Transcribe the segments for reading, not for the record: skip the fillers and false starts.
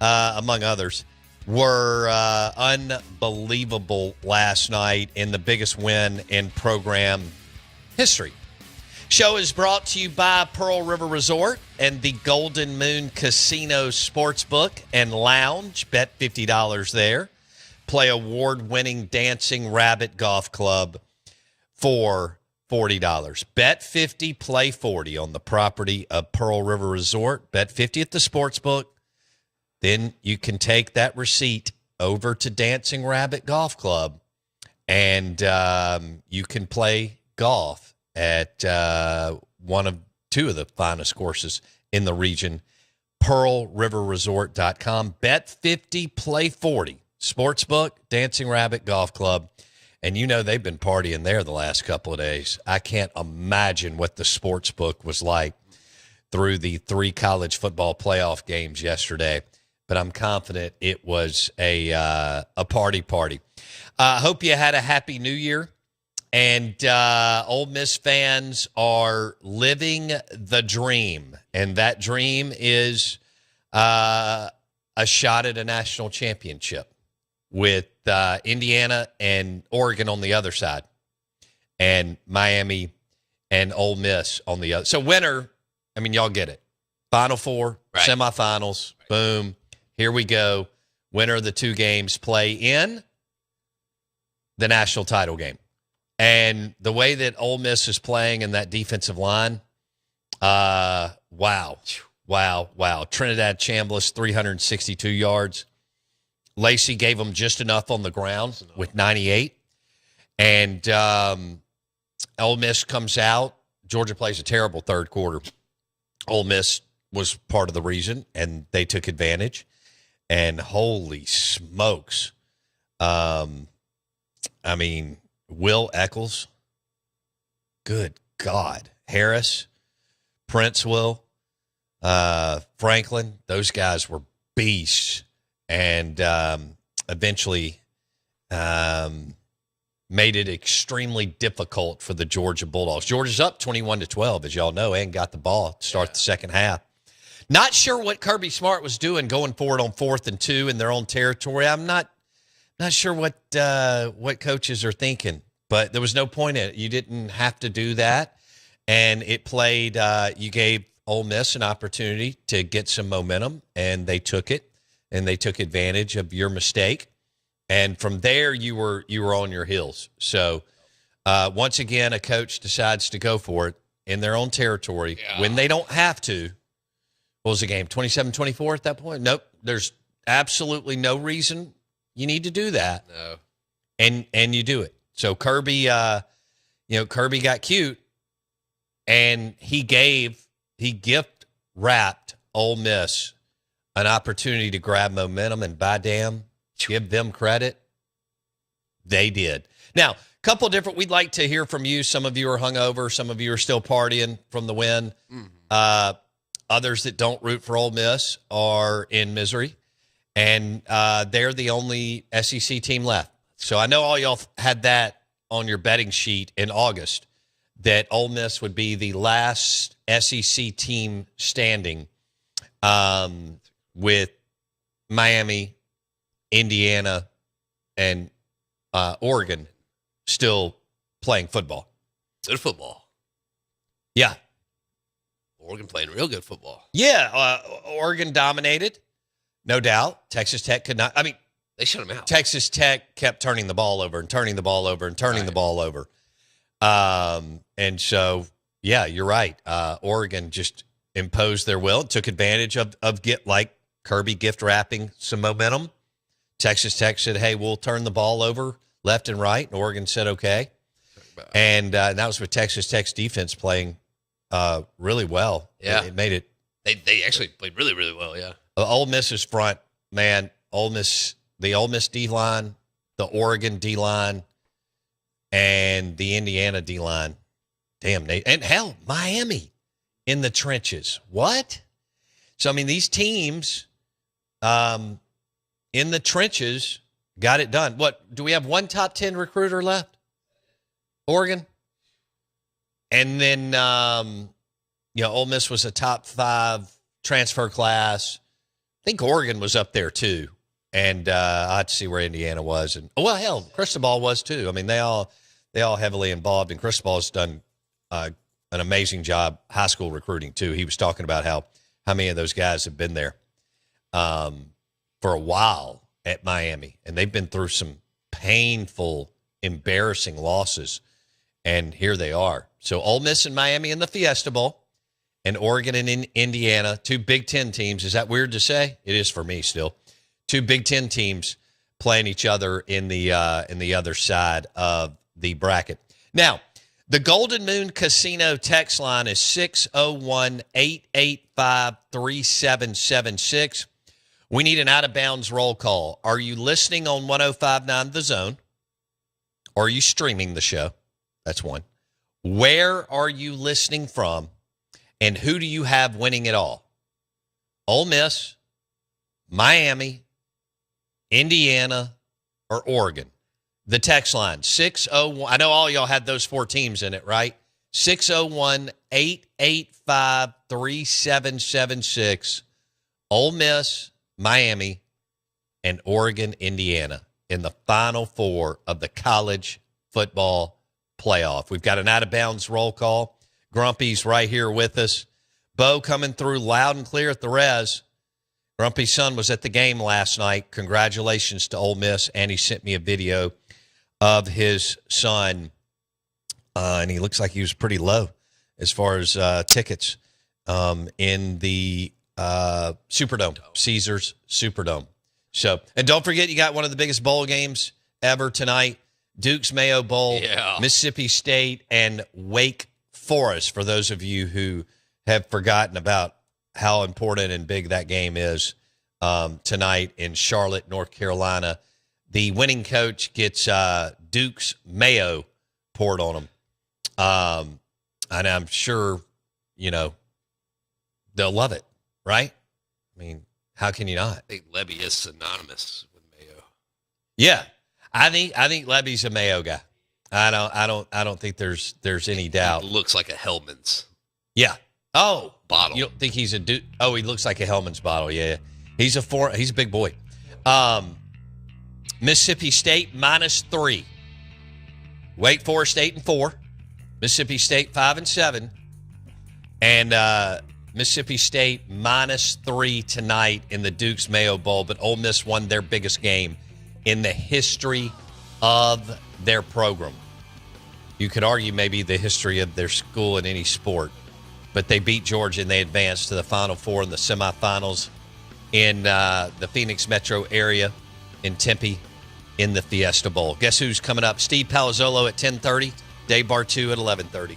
among others, were unbelievable last night in the biggest win in program history. Show is brought to you by Pearl River Resort and the Golden Moon Casino Sportsbook and Lounge. Bet $50 there. Play award-winning Dancing Rabbit Golf Club for $40. Bet 50, play 40 on the property of Pearl River Resort. Bet 50 at the sportsbook. Then you can take that receipt over to Dancing Rabbit Golf Club, and you can play golf at two of the finest courses in the region, pearlriverresort.com. Bet 50, play 40. Sportsbook, Dancing Rabbit Golf Club. And you know they've been partying there the last couple of days. I can't imagine what the sportsbook was like through the 3 college football playoff games yesterday. But I'm confident it was a party. I hope you had a happy New Year. And Ole Miss fans are living the dream. And that dream is a shot at a national championship with Indiana and Oregon on the other side, and Miami and Ole Miss on the other. So winner, I mean, y'all get it. Final Four, right. Semifinals, right. Boom. Here we go. Winner of the 2 games play in the national title game. And the way that Ole Miss is playing in that defensive line, wow. Trinidad Chambliss, 362 yards. Lacey gave them just enough on the ground with 98. And Ole Miss comes out. Georgia plays a terrible third quarter. Ole Miss was part of the reason, and they took advantage. And holy smokes. Will Eccles, good God. Harris, Princeville, Franklin, those guys were beasts. And eventually made it extremely difficult for the Georgia Bulldogs. Georgia's up 21-12, as y'all know, and got the ball to start the second half. Not sure what Kirby Smart was doing going forward on 4th and 2 in their own territory. I'm not sure what coaches are thinking, but there was no point in it. You didn't have to do that, and it played. You gave Ole Miss an opportunity to get some momentum, and they took it. And they took advantage of your mistake. And from there, you were on your heels. So, once again, a coach decides to go for it in their own territory when they don't have to. What was the game, 27-24 at that point? Nope. There's absolutely no reason you need to do that. No. And you do it. So, Kirby got cute, and he gift-wrapped Ole Miss an opportunity to grab momentum, and by damn, give them credit. They did. Now, a couple different, we'd like to hear from you. Some of you are hungover. Some of you are still partying from the win. Mm-hmm. Others that don't root for Ole Miss are in misery, and they're the only SEC team left. So I know all y'all had that on your betting sheet in August, that Ole Miss would be the last SEC team standing, with Miami, Indiana, and Oregon still playing football. Good football. Yeah. Oregon playing real good football. Yeah, Oregon dominated, no doubt. Texas Tech could not. I mean, they shut them out. Texas Tech kept turning the ball over and turning the ball over and turning the ball over. And so, yeah, you're right. Oregon just imposed their will, took advantage of Kirby gift wrapping some momentum. Texas Tech said, hey, we'll turn the ball over left and right. And Oregon said, okay. And that was with Texas Tech's defense playing really well. Yeah. It made it. They actually played really, really well, yeah. Ole Miss's front, man, the Ole Miss D-line, the Oregon D-line, and the Indiana D-line. Damn, Nate. And hell, Miami in the trenches. What? So, I mean, these teams in the trenches got it done. What, do we have one top 10 recruiter left? Oregon? And then, Ole Miss was a top 5 transfer class, think Oregon was up there too. And I had to see where Indiana was. And well, hell, Cristobal was too. I mean, they all heavily involved, and Cristobal's done an amazing job high school recruiting too. He was talking about how many of those guys have been there for a while at Miami, and they've been through some painful, embarrassing losses, and here they are. So Ole Miss and Miami in the Fiesta Bowl, and Oregon and Indiana, two Big Ten teams. Is that weird to say? It is for me still. Two Big Ten teams playing each other in the other side of the bracket. Now, the Golden Moon Casino text line is 601-885-3776. We need an out-of-bounds roll call. Are you listening on 105.9 The Zone? Or are you streaming the show? That's one. Where are you listening from? And who do you have winning it all? Ole Miss, Miami, Indiana, or Oregon? The text line, 601. I know all y'all had those four teams in it, right? 601-885-3776. Ole Miss, Miami, and Oregon, Indiana in the Final Four of the college football playoff. We've got an out-of-bounds roll call. Grumpy's right here with us. Bo coming through loud and clear at the res. Grumpy's son was at the game last night. Congratulations to Ole Miss, and he sent me a video of his son, and he looks like he was pretty low as far as tickets in the Superdome, Caesars Superdome. So, and don't forget, you got one of the biggest bowl games ever tonight, Duke's Mayo Bowl, Mississippi State, and Wake Forest, for those of you who have forgotten about how important and big that game is tonight in Charlotte, North Carolina. The winning coach gets Duke's Mayo poured on him. And I'm sure, they'll love it, right? I mean, how can you not? I think Levy is synonymous with Mayo. Yeah. I think Levy's a Mayo guy. I don't think there's any doubt. It looks like a Hellman's. Yeah. Oh, bottle. You don't think he's a Duke? Oh, he looks like a Hellman's bottle. Yeah. He's a big boy. Mississippi State -3. Wake Forest 8-4. Mississippi State 5-7. And Mississippi State -3 tonight in the Duke's Mayo Bowl. But Ole Miss won their biggest game in the history of their program. You could argue maybe the history of their school in any sport. But they beat Georgia and they advanced to the Final Four in the semifinals in the Phoenix metro area in Tempe in the Fiesta Bowl. Guess who's coming up? Steve Palazzolo at 10:30, Dave Bartu at 11:30.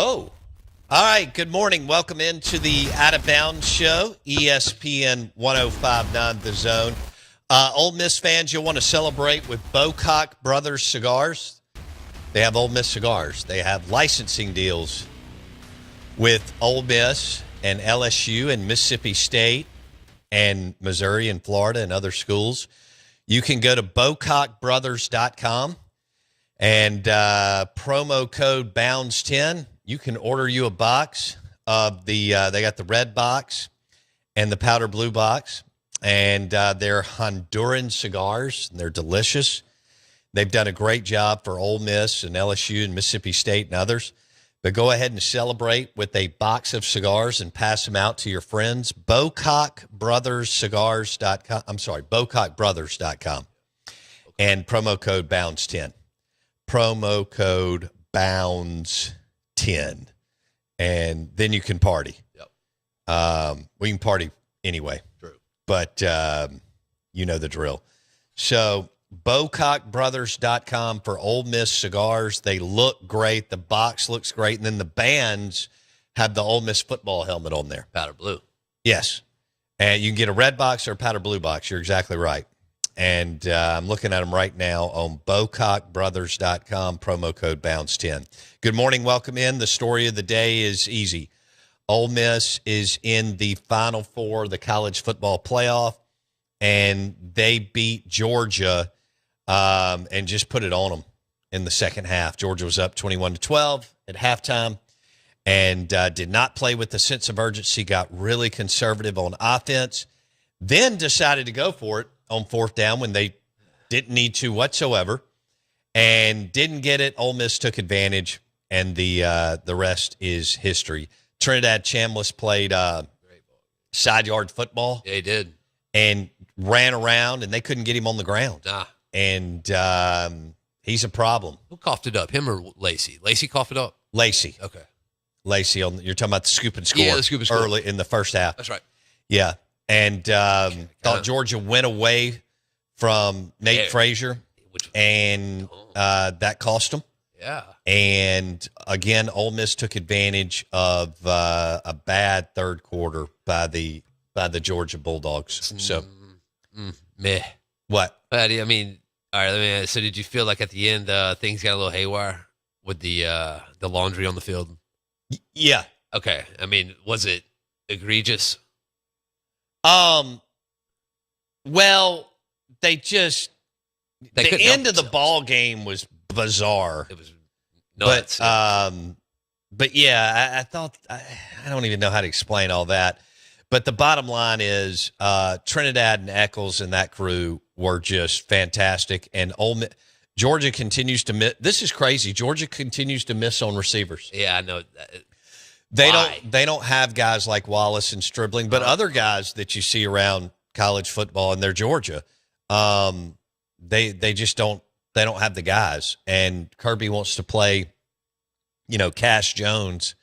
Oh, all right. Good morning. Welcome into the Out of Bounds show, ESPN 105.9 The Zone. Ole Miss fans, you'll want to celebrate with Bocock Brothers Cigars. They have Ole Miss cigars. They have licensing deals with Ole Miss and LSU and Mississippi State and Missouri and Florida and other schools. You can go to bocockbrothers.com and promo code BOUNDS10. You can order you a box of they got the red box and the powder blue box. And they're Honduran cigars. And they're delicious. They've done a great job for Ole Miss and LSU and Mississippi State and others. But go ahead and celebrate with a box of cigars and pass them out to your friends. BocockBrothersCigars.com. I'm sorry, BocockBrothers.com. And promo code BOUNDS10. Promo code BOUNDS10. And then you can party. Yep. We can party anyway. True. But you know the drill. So BocockBrothers.com for Ole Miss cigars. They look great. The box looks great. And then the bands have the Ole Miss football helmet on there. Powder blue. Yes. And you can get a red box or a powder blue box. You're exactly right. And I'm looking at them right now on BocockBrothers.com, promo code BOUNDS10. Good morning. Welcome in. The story of the day is easy. Ole Miss is in the Final Four of the college football playoff, and they beat Georgia and just put it on them in the second half. Georgia was up 21-12 at halftime and did not play with the sense of urgency, got really conservative on offense, then decided to go for it on fourth down when they didn't need to whatsoever and didn't get it. Ole Miss took advantage, and the rest is history. Trinidad Chambliss played side yard football. Yeah, he did. And ran around, and they couldn't get him on the ground. Nah. And he's a problem. Who coughed it up, him or Lacey? Lacey coughed it up? Lacey. Okay. Lacey, you're talking about the scoop and score. Yeah, the scoop and score. Early in the first half. That's right. Yeah. And thought Georgia went away from Nate Frazier, and that cost them. Yeah. And, again, Ole Miss took advantage of a bad third quarter by the Georgia Bulldogs. So, meh. What? I mean, all right. So, did you feel like at the end things got a little haywire with the laundry on the field? Yeah. Okay. I mean, was it egregious? Well, the end of the themselves. ball game was bizarre. It was nuts. But yeah, I thought I don't even know how to explain all that. But the bottom line is Trinidad and Eccles and that crew were just fantastic. And Georgia continues to miss. This is crazy. Georgia continues to miss on receivers. Yeah, I know. They don't have guys like Wallace and Stribling, but other guys that you see around college football, and they're Georgia. They just don't. They don't have the guys. And Kirby wants to play, Cash Jones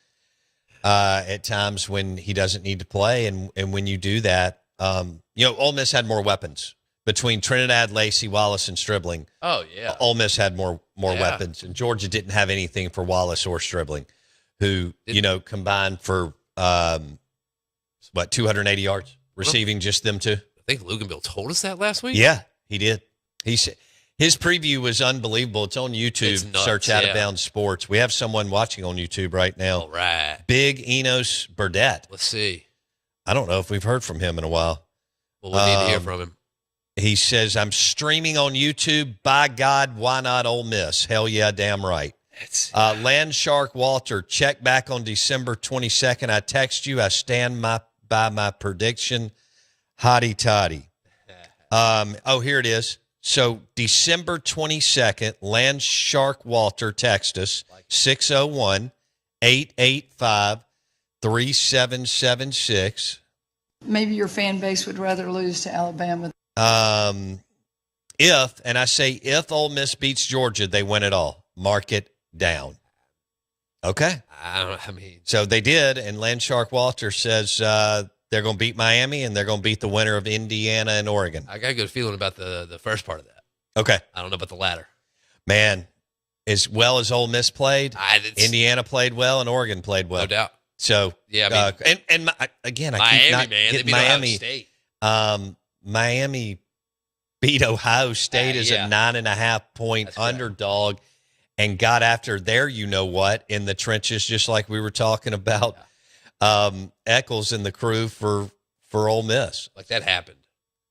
at times when he doesn't need to play. And when you do that, Ole Miss had more weapons between Trinidad, Lacey, Wallace, and Stribling. Oh, yeah. Ole Miss had more weapons, and Georgia didn't have anything for Wallace or Stribling, who, combined for, 280 yards receiving, just them two? I think Luganville told us that last week. Yeah, he did. He said his preview was unbelievable. It's on YouTube. It's nuts, Search Out of Bounds Sports. We have someone watching on YouTube right now. All right. Big Enos Burdett. Let's see. I don't know if we've heard from him in a while. Well, we need to hear from him. He says, I'm streaming on YouTube. By God, why not Ole Miss? Hell yeah, damn right. Land Shark Walter, check back on December 22nd. I text you. I stand by my prediction. Hotty toddy. Here it is. So December 22nd, Land Shark Walter text us 601-885-3776. Maybe your fan base would rather lose to Alabama. If Ole Miss beats Georgia, they win it all. Mark it down. Okay. So they did, and Land Shark Walter says they're going to beat Miami, and they're going to beat the winner of Indiana and Oregon. I got a good feeling about the first part of that. Okay. I don't know about the latter. Man, as well as Ole Miss played, Indiana played well, and Oregon played well. No doubt. So, yeah, I mean, and again, I Miami, keep not man, they getting beat Miami. Ohio State. Miami beat Ohio State as a 9.5 point underdog and got after their you-know-what in the trenches, just like we were talking about Eccles and the crew for Ole Miss. Like that happened.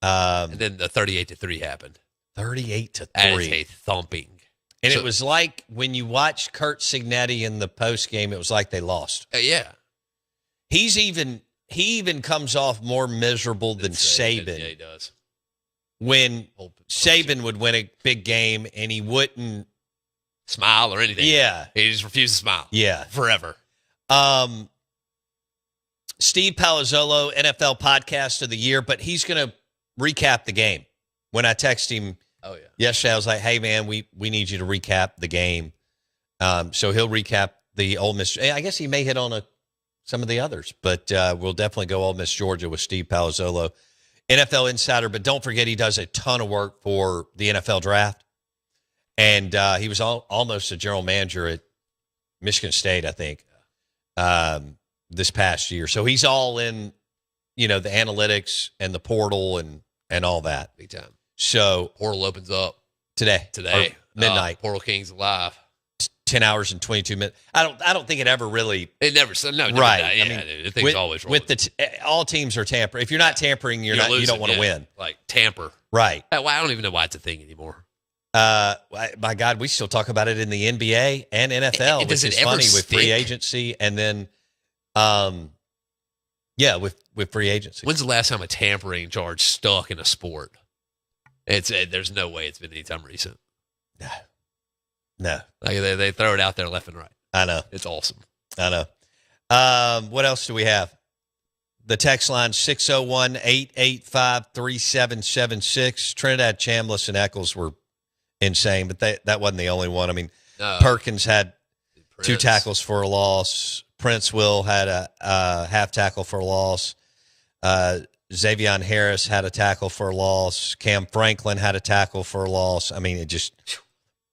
And then the 38-3 happened. 38-3. That is a thumping. And it was like when you watch Kurt Signetti in the post game, it was like they lost. Yeah. He even comes off more miserable than Saban. Yeah, he does. When Saban would win a big game and he wouldn't smile or anything. Yeah. He just refused to smile. Yeah. Forever. Steve Palazzolo, NFL Podcast of the Year, but he's going to recap the game. When I text him yesterday, I was like, hey, man, we need you to recap the game. So he'll recap the Ole Miss. I guess he may hit on some of the others, but we'll definitely go Ole Miss, Georgia with Steve Palazzolo, NFL Insider. But don't forget, he does a ton of work for the NFL Draft. And he was almost a general manager at Michigan State, I think, this past year. So he's all in, the analytics and the portal and all that. Big time. So portal opens up today, midnight. Portal King's alive. 10 hours and 22 minutes. I don't think it ever really. It never. No, right. Yeah, I mean, the thing's always rolling. With all teams are tampering. If you're not tampering, you don't want to win. Like tamper. Right. I don't even know why it's a thing anymore. My God, we still talk about it in the NBA and NFL, which is funny with free agency, and then, with free agency. When's the last time a tampering charge stuck in a sport? There's no way it's been any time recent. No. Like they throw it out there left and right. I know. It's awesome. I know. What else do we have? The text line 601-885-3776. Trinidad, Chambliss, and Eccles were insane, but that wasn't the only one. I mean, Perkins had 2 tackles for a loss. Prince Will had a half tackle for a loss. Xavion Harris had a tackle for a loss. Cam Franklin had a tackle for a loss. I mean,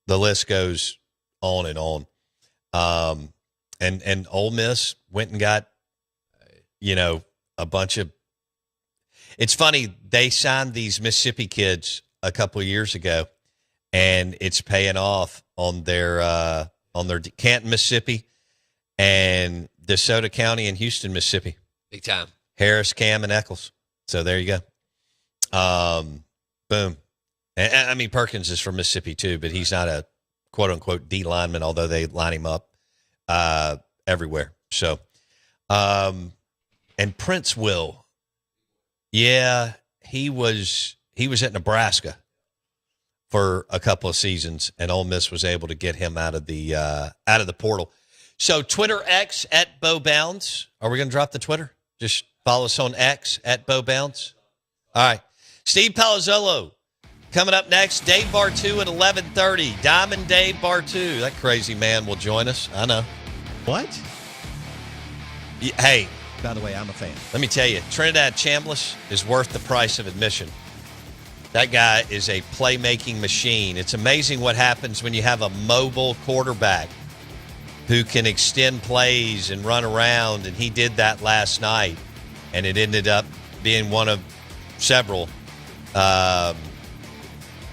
the list goes on and on. And Ole Miss went and got, a bunch of. It's funny, they signed these Mississippi kids a couple of years ago, and it's paying off on their Canton, Mississippi, and DeSoto County and Houston, Mississippi. Big time. Harris, Cam, and Eccles. So there you go. Boom. And I mean, Perkins is from Mississippi too, but he's not a quote unquote D lineman, although they line him up everywhere. So, and Prince Will, he was at Nebraska for a couple of seasons, and Ole Miss was able to get him out of the portal. So Twitter X at Bo Bounds. Are we going to drop the Twitter? Just follow us on X at Bo Bounds. All right. Steve Palazzolo coming up next. Dave Bartu at 11:30. Diamond Dave Bartu. That crazy man will join us. I know. What? Hey. By the way, I'm a fan. Let me tell you, Trinidad Chambliss is worth the price of admission. That guy is a playmaking machine. It's amazing what happens when you have a mobile quarterback who can extend plays and run around, and he did that last night, and it ended up being one of several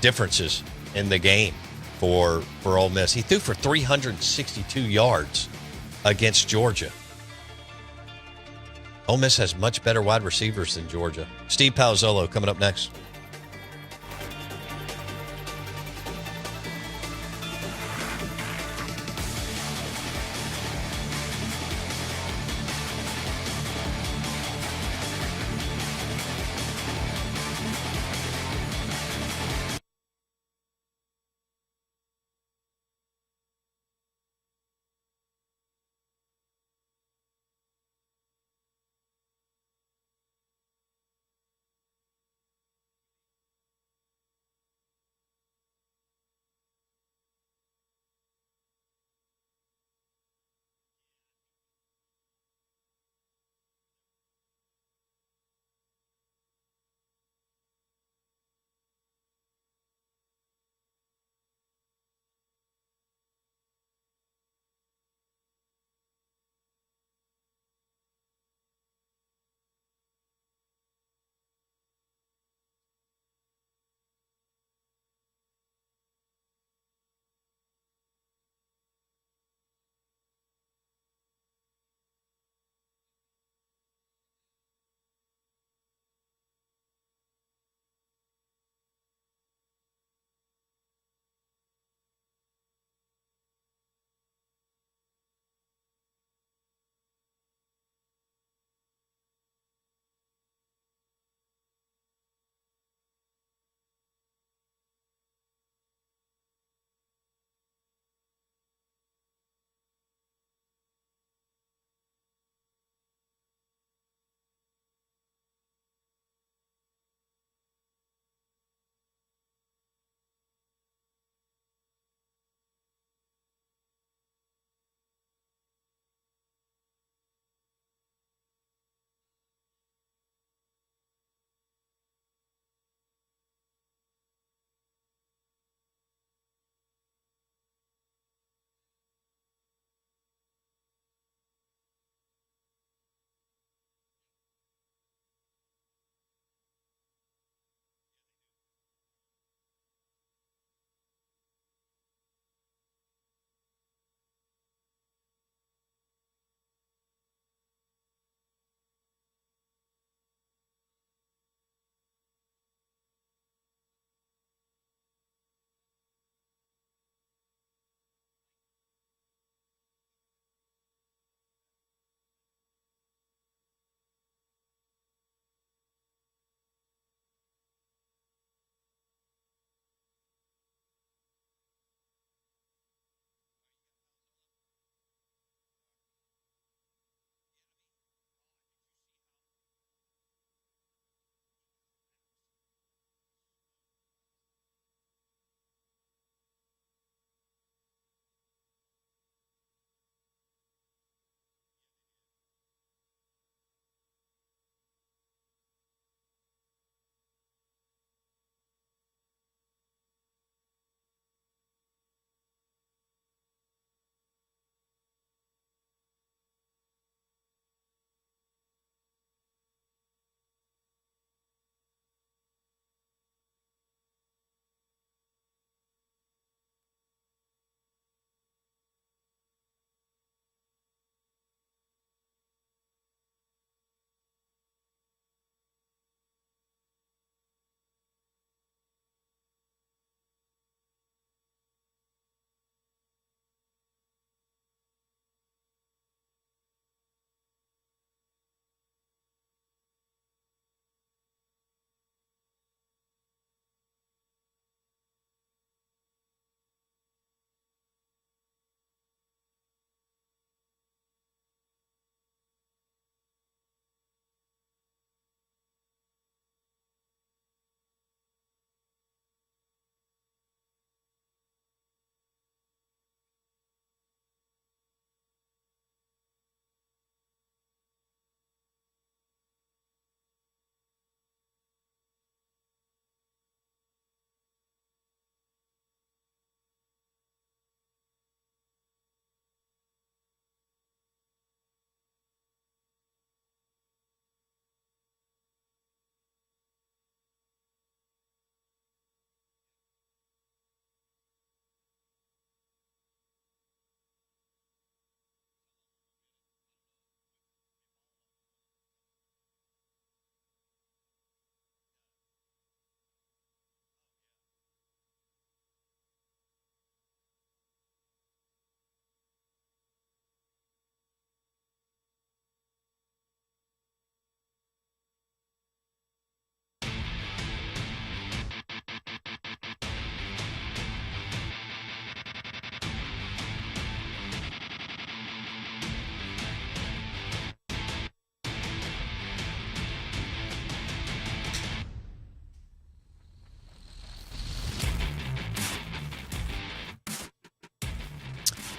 differences in the game for Ole Miss. He threw for 362 yards against Georgia. Ole Miss has much better wide receivers than Georgia. Steve Palazzolo coming up next.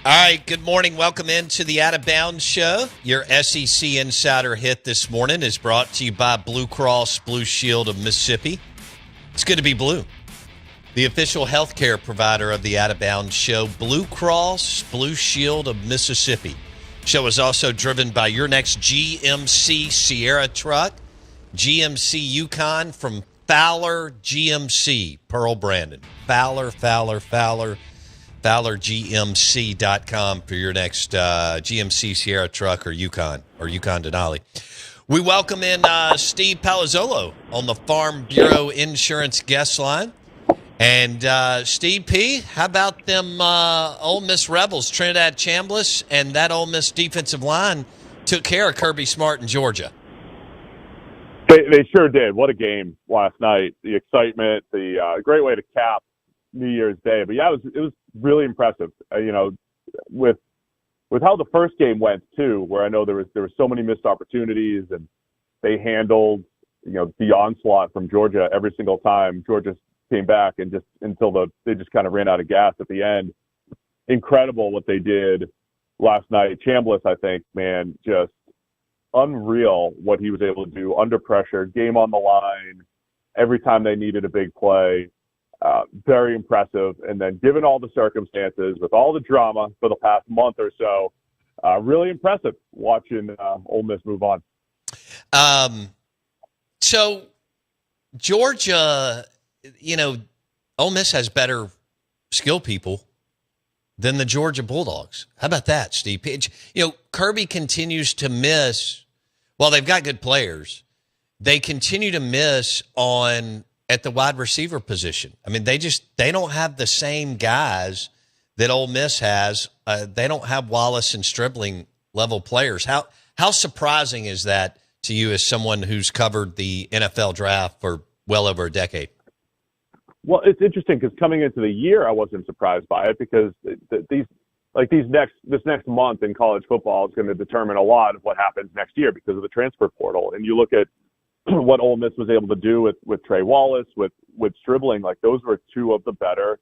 All right, good morning. Welcome into the Out of Bounds Show. Your SEC Insider Hit this morning is brought to you by Blue Cross Blue Shield of Mississippi. It's good to be blue. The official healthcare provider of the Out of Bounds Show, Blue Cross Blue Shield of Mississippi. Show is also driven by your next GMC Sierra truck, GMC Yukon from Fowler GMC, Pearl Brandon. FowlerGMC.com for your next GMC Sierra truck or Yukon Denali. We welcome in Steve Palazzolo on the Farm Bureau Insurance guest line. And Steve P., how about them Ole Miss Rebels, Trinidad Chambliss, and that Ole Miss defensive line took care of Kirby Smart in Georgia? They sure did. What a game last night. The excitement, the great way to cap New Year's Day. But, yeah, it was really impressive, with how the first game went, too, where I know there was so many missed opportunities, and they handled, the onslaught from Georgia every single time Georgia came back, and just until they just kind of ran out of gas at the end. Incredible what they did last night. Chambliss, I think, man, just unreal what he was able to do under pressure, game on the line, every time they needed a big play. Very impressive. And then given all the circumstances, with all the drama for the past month or so, really impressive watching Ole Miss move on. So Georgia, Ole Miss has better skill people than the Georgia Bulldogs. How about that, Steve? Kirby continues to miss. While they've got good players, they continue to miss at the wide receiver position. I mean, they don't have the same guys that Ole Miss has. They don't have Wallace and Stribling level players. How surprising is that to you as someone who's covered the NFL draft for well over a decade? Well, it's interesting because coming into the year, I wasn't surprised by it because this next month in college football is going to determine a lot of what happens next year because of the transfer portal. And you look at what Ole Miss was able to do with Trey Wallace, with Stribling, like those were two of the better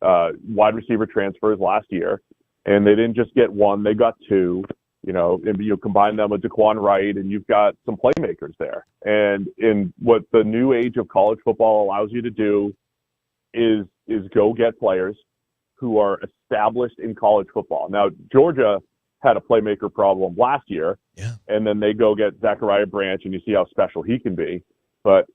wide receiver transfers last year. And they didn't just get one, they got two, and you combine them with Daquan Wright and you've got some playmakers there. And in what the new age of college football allows you to do is go get players who are established in college football. Now, Georgia had a playmaker problem last year, and then they go get Zachariah Branch, and you see how special he can be. But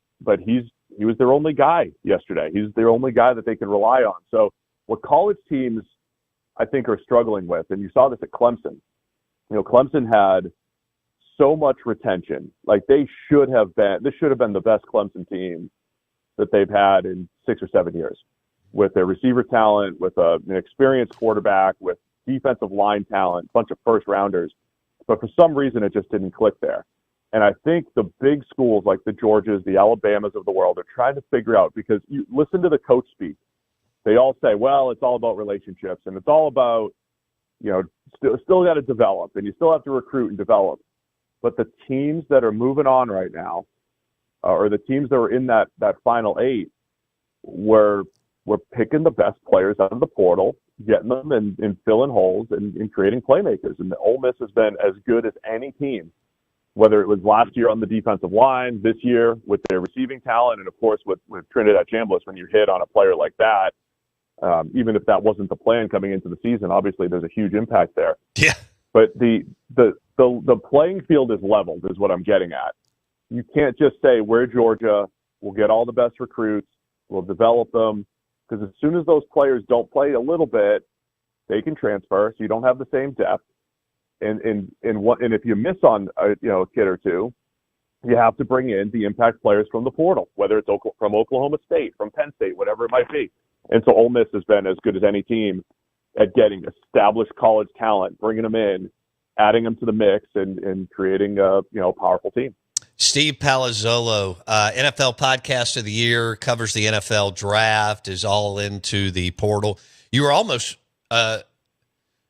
he was their only guy yesterday. He's their only guy that they can rely on. So what college teams, I think, are struggling with, and you saw this at Clemson. Clemson had so much retention. Like this should have been the best Clemson team that they've had in 6 or 7 years, with their receiver talent, with an experienced quarterback, with defensive line talent, a bunch of first rounders. But for some reason, it just didn't click there. And I think the big schools like the Georgias, the Alabamas of the world are trying to figure out, because you listen to the coach speak. They all say, well, it's all about relationships and it's all about, still got to develop and you still have to recruit and develop. But the teams that are moving on right now, or the teams that were in that final 8, were picking the best players out of the portal, getting them and filling holes and creating playmakers. And the Ole Miss has been as good as any team, whether it was last year on the defensive line, this year with their receiving talent, and of course with Trinidad Chambliss. When you hit on a player like that, even if that wasn't the plan coming into the season, obviously there's a huge impact there. Yeah. But the playing field is leveled, is what I'm getting at. You can't just say we're Georgia, we'll get all the best recruits, we'll develop them, because as soon as those players don't play a little bit, they can transfer, so you don't have the same depth. And if you miss on a kid or two, you have to bring in the impact players from the portal, whether it's from Oklahoma State, from Penn State, whatever it might be. And so Ole Miss has been as good as any team at getting established college talent, bringing them in, adding them to the mix, and creating a powerful team. Steve Palazzolo, NFL Podcast of the Year, covers the NFL Draft, is all into the portal. You were almost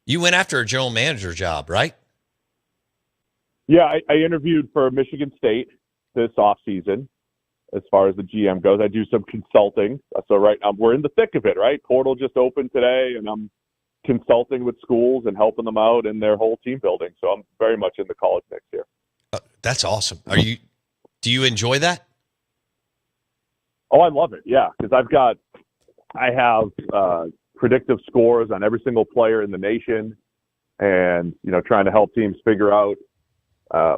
you went after a general manager job, right? Yeah, I interviewed for Michigan State this offseason as far as the GM goes. I do some consulting. So right now we're in the thick of it, right? Portal just opened today, and I'm consulting with schools and helping them out in their whole team building. So I'm very much into college next year. That's awesome. Do you enjoy that? Oh, I love it. Yeah, because I have predictive scores on every single player in the nation, and trying to help teams figure out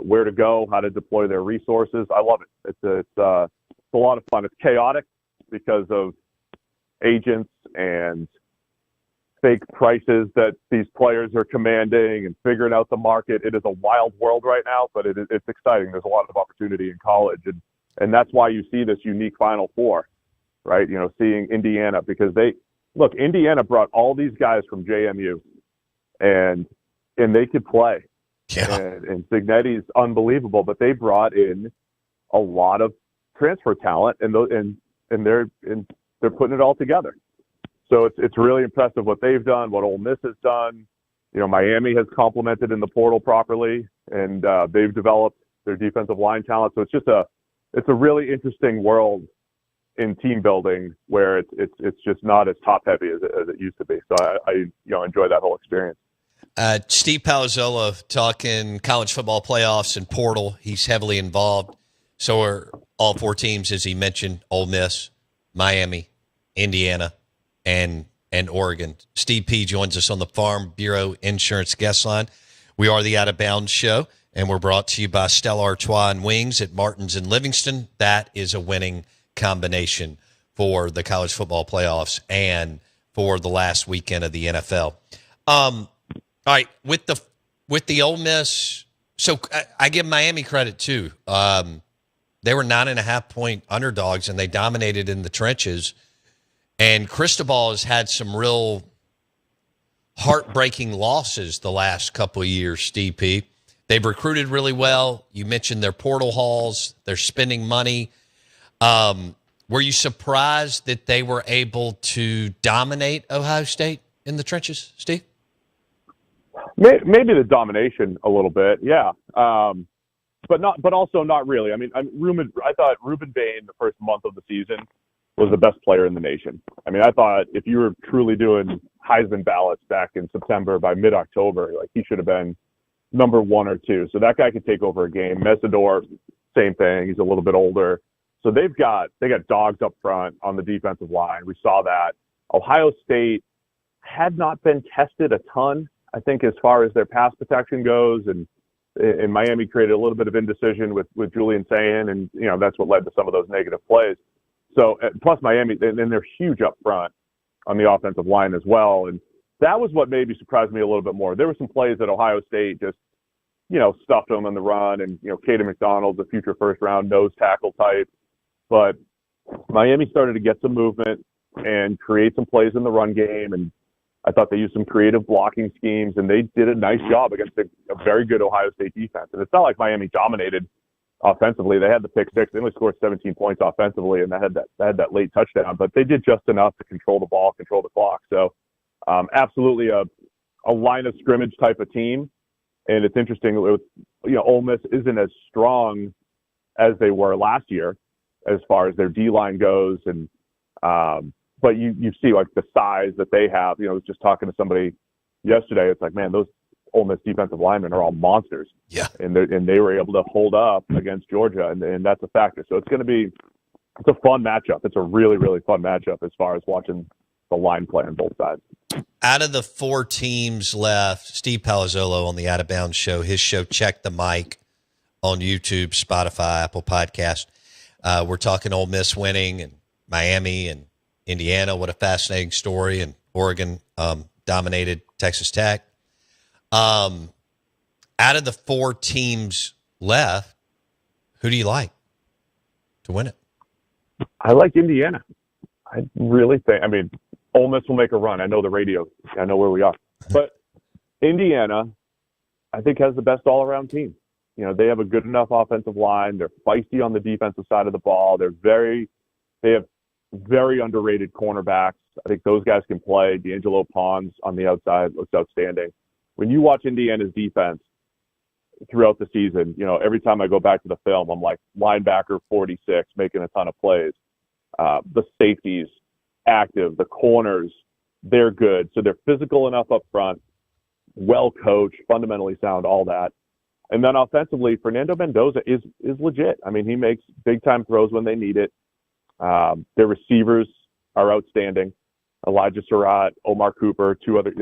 where to go, how to deploy their resources. I love it. It's a lot of fun. It's chaotic because of agents and fake prices that these players are commanding and figuring out the market. It is a wild world right now, but it's exciting. There's a lot of opportunity in college, and that's why you see this unique Final Four, right? Seeing Indiana, because Indiana brought all these guys from JMU, and they could play. Yeah. And Cignetti's unbelievable, but they brought in a lot of transfer talent, and they're putting it all together. So it's really impressive what they've done, what Ole Miss has done. Miami has complemented in the portal properly, and they've developed their defensive line talent. So it's a really interesting world in team building where it's just not as top heavy as it used to be. So I enjoy that whole experience. Steve Palazzolo talking college football playoffs and portal. He's heavily involved. So are all four teams, as he mentioned: Ole Miss, Miami, Indiana, and Oregon. Steve P. joins us on the Farm Bureau Insurance Guest Line. We are the Out of Bounds Show, and we're brought to you by Stella Artois and Wings at Martin's in Livingston. That is a winning combination for the college football playoffs and for the last weekend of the NFL. All right, with the Ole Miss, so I give Miami credit too. They were 9.5-point underdogs, and they dominated in the trenches. And Cristobal has had some real heartbreaking losses the last couple of years, Steve P. They've recruited really well. You mentioned their portal hauls. They're spending money. Were you surprised that they were able to dominate Ohio State in the trenches, Steve? Maybe the domination a little bit, yeah. But also not really. I mean, I thought Reuben Bain, the first month of the season, was the best player in the nation. I mean, I thought if you were truly doing Heisman ballots back in September, by mid-October, he should have been number 1 or 2. So that guy could take over a game. Mesidor, same thing. He's a little bit older. So they got dogs up front on the defensive line. We saw that. Ohio State had not been tested a ton, I think, as far as their pass protection goes, and Miami created a little bit of indecision with Julian Sayin, and that's what led to some of those negative plays. So plus Miami, and they're huge up front on the offensive line as well, and that was what maybe surprised me a little bit more. There were some plays that Ohio State just stuffed them on the run, and Caden McDonald's a future first round nose tackle type, but Miami started to get some movement and create some plays in the run game, and I thought they used some creative blocking schemes, and they did a nice job against a very good Ohio State defense. And it's not like Miami dominated offensively. They had the pick six. They only scored 17 points offensively, and they had that late touchdown. But they did just enough to control the ball, control the clock. So absolutely a line of scrimmage type of team. And it's interesting, Ole Miss isn't as strong as they were last year as far as their D-line goes. And but you see the size that they have. I was just talking to somebody yesterday. It's like, man, those Ole Miss defensive linemen are all monsters. Yeah. And they were able to hold up against Georgia, and that's a factor. So it's a fun matchup. It's a really, really fun matchup as far as watching the line play on both sides. Out of the four teams left, Steve Palazzolo on the Out of Bounds Show, his show Check the Mic on YouTube, Spotify, Apple Podcast. We're talking Ole Miss winning and Miami and Indiana. What a fascinating story. And Oregon dominated Texas Tech. Out of the four teams left, who do you like to win it? I like Indiana. I really think, Ole Miss will make a run. I know the radio. I know where we are. But Indiana, I think, has the best all-around team. They have a good enough offensive line. They're feisty on the defensive side of the ball. They have very underrated cornerbacks. I think those guys can play. D'Angelo Pons on the outside looks outstanding. When you watch Indiana's defense throughout the season, every time I go back to the film, I'm like, linebacker 46, making a ton of plays. The safeties, active, the corners, they're good. So they're physical enough up front, well coached, fundamentally sound, all that. And then offensively, Fernando Mendoza is legit. I mean, he makes big time throws when they need it. Their receivers are outstanding. Elijah Surratt, Omar Cooper, two other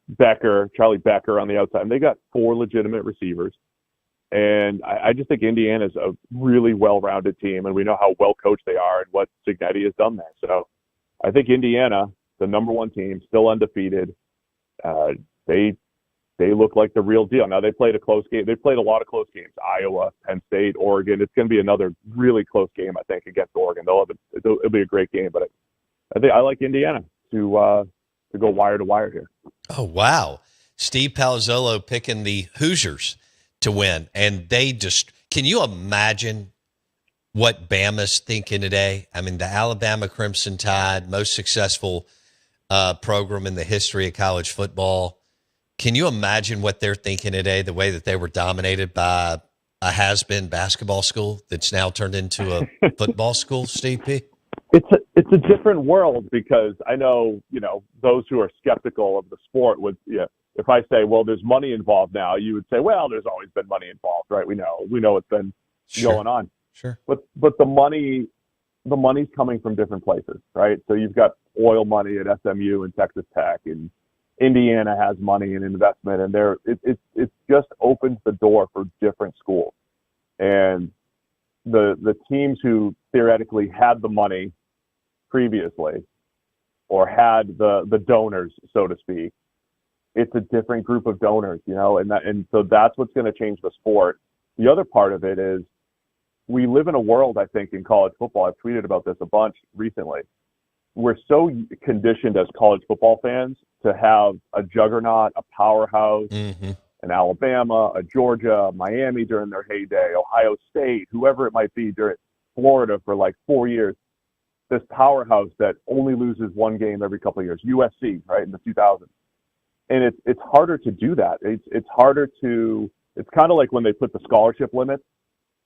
Becker, Charlie Becker on the outside. And they got 4 legitimate receivers. And I just think Indiana's a really well-rounded team, and we know how well coached they are and what Cignetti has done there. So I think Indiana, the number 1 team, still undefeated. They look like the real deal. Now, they played a close game. They played a lot of close games. Iowa, Penn State, Oregon. It's going to be another really close game, I think, against Oregon. It'll be a great game. But I think I like Indiana to go wire to wire here. Oh, wow. Steve Palazzolo picking the Hoosiers to win. And they just – can you imagine what Bama's thinking today? I mean, the Alabama Crimson Tide, most successful program in the history of college football. Can you imagine what they're thinking today, the way that they were dominated by a has-been basketball school that's now turned into a football school, Steve P? It's a different world, because I know, those who are skeptical of the sport would, if I say, well, there's money involved now, you would say, well, there's always been money involved, right? We know it's been going on. Sure. But the money's coming from different places, right? So you've got oil money at SMU and Texas Tech, and Indiana has money and investment, and it just opens the door for different schools. And the teams who theoretically had the money previously, or had the donors, so to speak, it's a different group of donors, and so that's what's going to change the sport. The other part of it is we live in a world, I think, in college football. I've tweeted about this a bunch recently. We're so conditioned as college football fans to have a juggernaut, a powerhouse, an Alabama, a Georgia, Miami during their heyday, Ohio State, whoever it might be, during Florida for like 4 years. This powerhouse that only loses one game every couple of years, USC, right, in the 2000s. And it's harder to do that. It's harder to. It's kind of like when they put the scholarship limit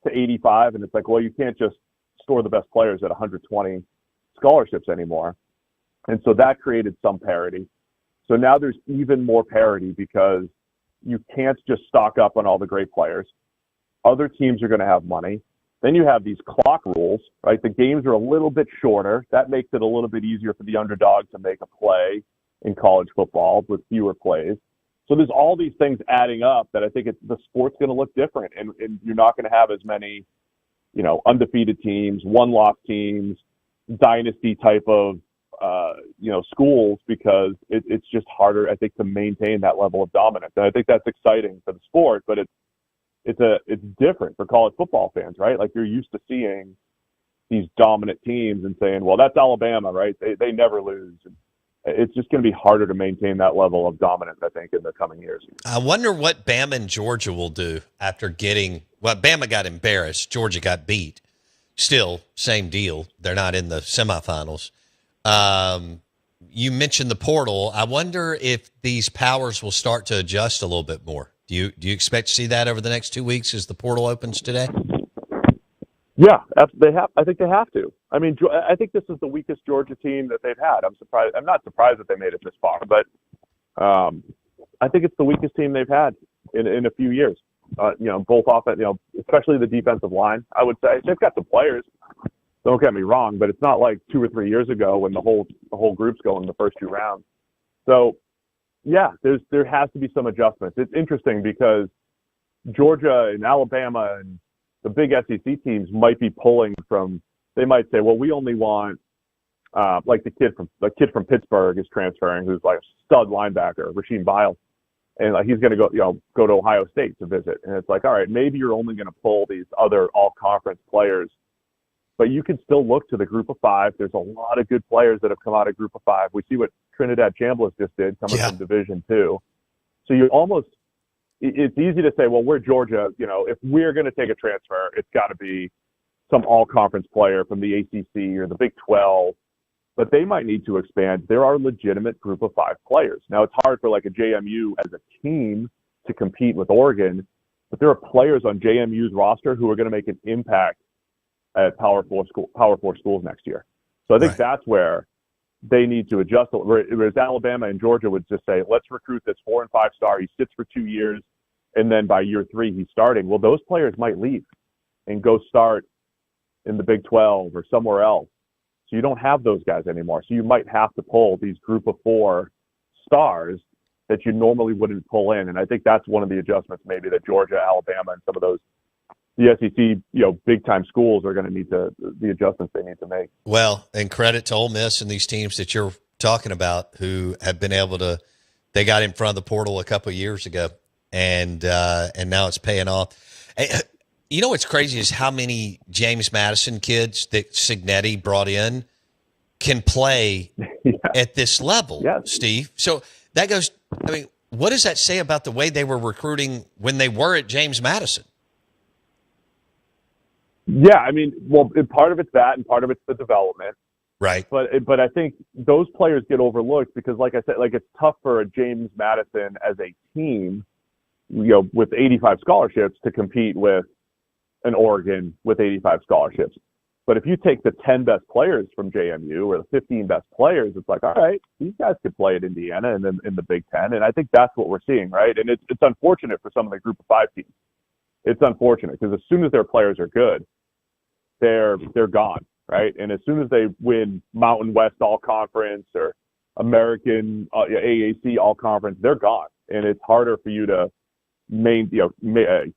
to 85, and it's like, well, you can't just store the best players at 120 scholarships anymore. And so that created some parity. So now there's even more parity, because you can't just stock up on all the great players. Other teams are going to have money. Then you have these clock rules, right? The games are a little bit shorter. That makes it a little bit easier for the underdog to make a play in college football with fewer plays. So there's all these things adding up that I think the sport's going to look different, and you're not going to have as many, undefeated teams, one-loss teams, dynasty type of, schools, because it's just harder, I think, to maintain that level of dominance. And I think that's exciting for the sport, but it's different for college football fans, right? Like, you're used to seeing these dominant teams and saying, well, that's Alabama, right? They never lose. And it's just going to be harder to maintain that level of dominance, I think, in the coming years. I wonder what Bama and Georgia will do after Bama got embarrassed. Georgia got beat. Still, same deal. They're not in the semifinals. You mentioned the portal. I wonder if these powers will start to adjust a little bit more. Do you expect to see that over the next 2 weeks as the portal opens today? Yeah, they have. I think they have to. I mean, I think this is the weakest Georgia team that they've had. I'm surprised. I'm not surprised that they made it this far, but I think it's the weakest team they've had in a few years. Both offense, especially the defensive line. I would say they've got some players. Don't get me wrong, but it's not like 2 or 3 years ago when the whole group's going the first 2 rounds. So, yeah, there has to be some adjustments. It's interesting because Georgia and Alabama and the big SEC teams might be pulling from. They might say, well, we only want like the kid from Pittsburgh is transferring, who's like a stud linebacker, Rasheem Biles, and he's going to go to Ohio State to visit. And it's like, all right, maybe you're only going to pull these other all-conference players, but you can still look to the Group of Five. There's a lot of good players that have come out of Group of Five. We see what Trinidad Chambliss just did coming from Division II. So you almost. It's easy to say, well, we're Georgia. If we're going to take a transfer, it's got to be some all-conference player from the ACC or the Big 12. But they might need to expand. There are legitimate Group of Five players. Now, it's hard for like a JMU as a team to compete with Oregon, but there are players on JMU's roster who are going to make an impact at Power Four schools next year. So I think that's where they need to adjust. Whereas Alabama and Georgia would just say, let's recruit this 4 and 5 star. He sits for 2 years, and then by year 3, he's starting. Well, those players might leave and go start in the Big 12 or somewhere else. So you don't have those guys anymore. So you might have to pull these group of 4 stars that you normally wouldn't pull in. And I think that's one of the adjustments maybe that Georgia, Alabama, and some of those the SEC, big time schools are going to need the adjustments they need to make. Well, and credit to Ole Miss and these teams that you're talking about who have been able to. They got in front of the portal a couple of years ago, and now it's paying off. You know what's crazy is how many James Madison kids that Signetti brought in can play at this level, Steve. So that goes. I mean, what does that say about the way they were recruiting when they were at James Madison? Yeah, I mean, well, part of it's that, and part of it's the development, right? But I think those players get overlooked because, like I said, it's tough for a James Madison as a team, with 85 scholarships to compete with an Oregon with 85 scholarships. But if you take the 10 best players from JMU or the 15 best players, it's like, all right, these guys could play at Indiana and then in the Big Ten, and I think that's what we're seeing, right? And it's unfortunate for some of the Group of 5 teams. It's unfortunate because as soon as their players are good, they're gone, right? And as soon as they win Mountain West All Conference or American AAC All Conference, they're gone, and it's harder for you to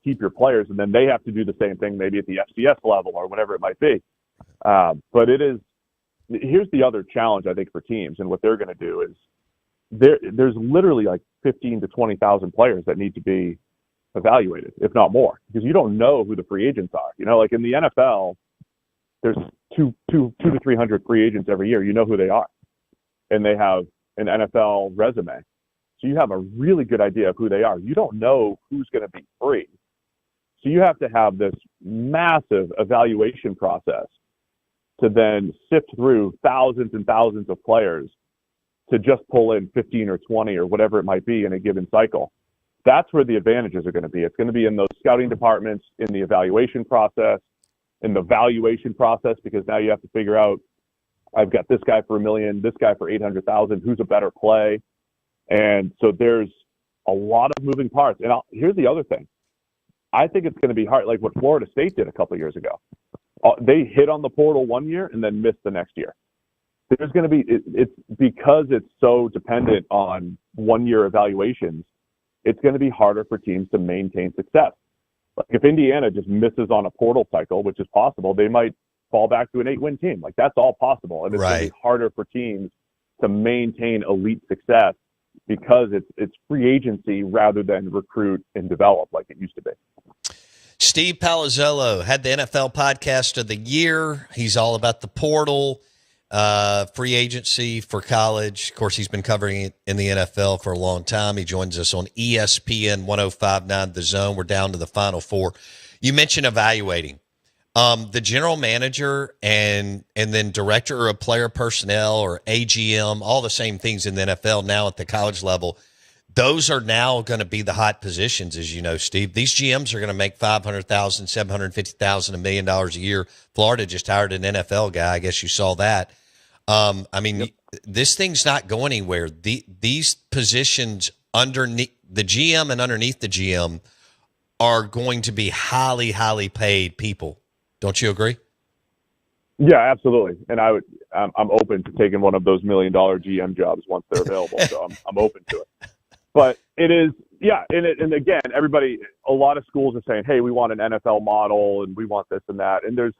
keep your players, and then they have to do the same thing maybe at the FCS level or whatever it might be. But here's the other challenge I think for teams, and what they're going to do is there's literally like 15 to 20,000 players that need to be evaluated, if not more, because you don't know who the free agents are. Like in the NFL, there's 200 to 300 free agents every year. You know who they are, and they have an NFL resume, so you have a really good idea of who they are. You don't know who's going to be free, so you have to have this massive evaluation process to then sift through thousands and thousands of players to just pull in 15 or 20 or whatever it might be in a given cycle. That's where the advantages are going to be. It's going to be in those scouting departments, in the evaluation process, in the valuation process, because now you have to figure out, I've got this guy for $1 million, this guy for 800,000, who's a better play? And so there's a lot of moving parts. And here's the other thing. I think it's going to be hard, like what Florida State did a couple of years ago. They hit on the portal one year and then missed the next year. There's going to be, it's because it's so dependent on one-year evaluations, it's going to be harder for teams to maintain success. Like if Indiana just misses on a portal cycle, which is possible, they might fall back to an 8-win team. Like that's all possible. And it's going to be harder for teams to maintain elite success because it's free agency rather than recruit and develop like it used to be. Steve Palazzolo had the NFL podcast of the year. He's all about the portal, free agency for college. Of course, he's been covering it in the NFL for a long time. He joins us on ESPN 105.9 The Zone. We're down to the Final Four. You mentioned evaluating. The general manager and then director of player personnel or AGM, all the same things in the NFL now at the college level. Those are now going to be the hot positions, as you know, Steve. These GMs are going to make $500,000, $750,000, $1 million a year. Florida just hired an NFL guy. I guess you saw that. This thing's not going anywhere. These positions underneath the GM and underneath the GM are going to be highly, highly paid people. Don't you agree? Yeah, absolutely. And I'm open to taking one of those $1 million GM jobs once they're available. So I'm open to it. But it is, yeah. And again, a lot of schools are saying, hey, we want an NFL model and we want this and that. And there's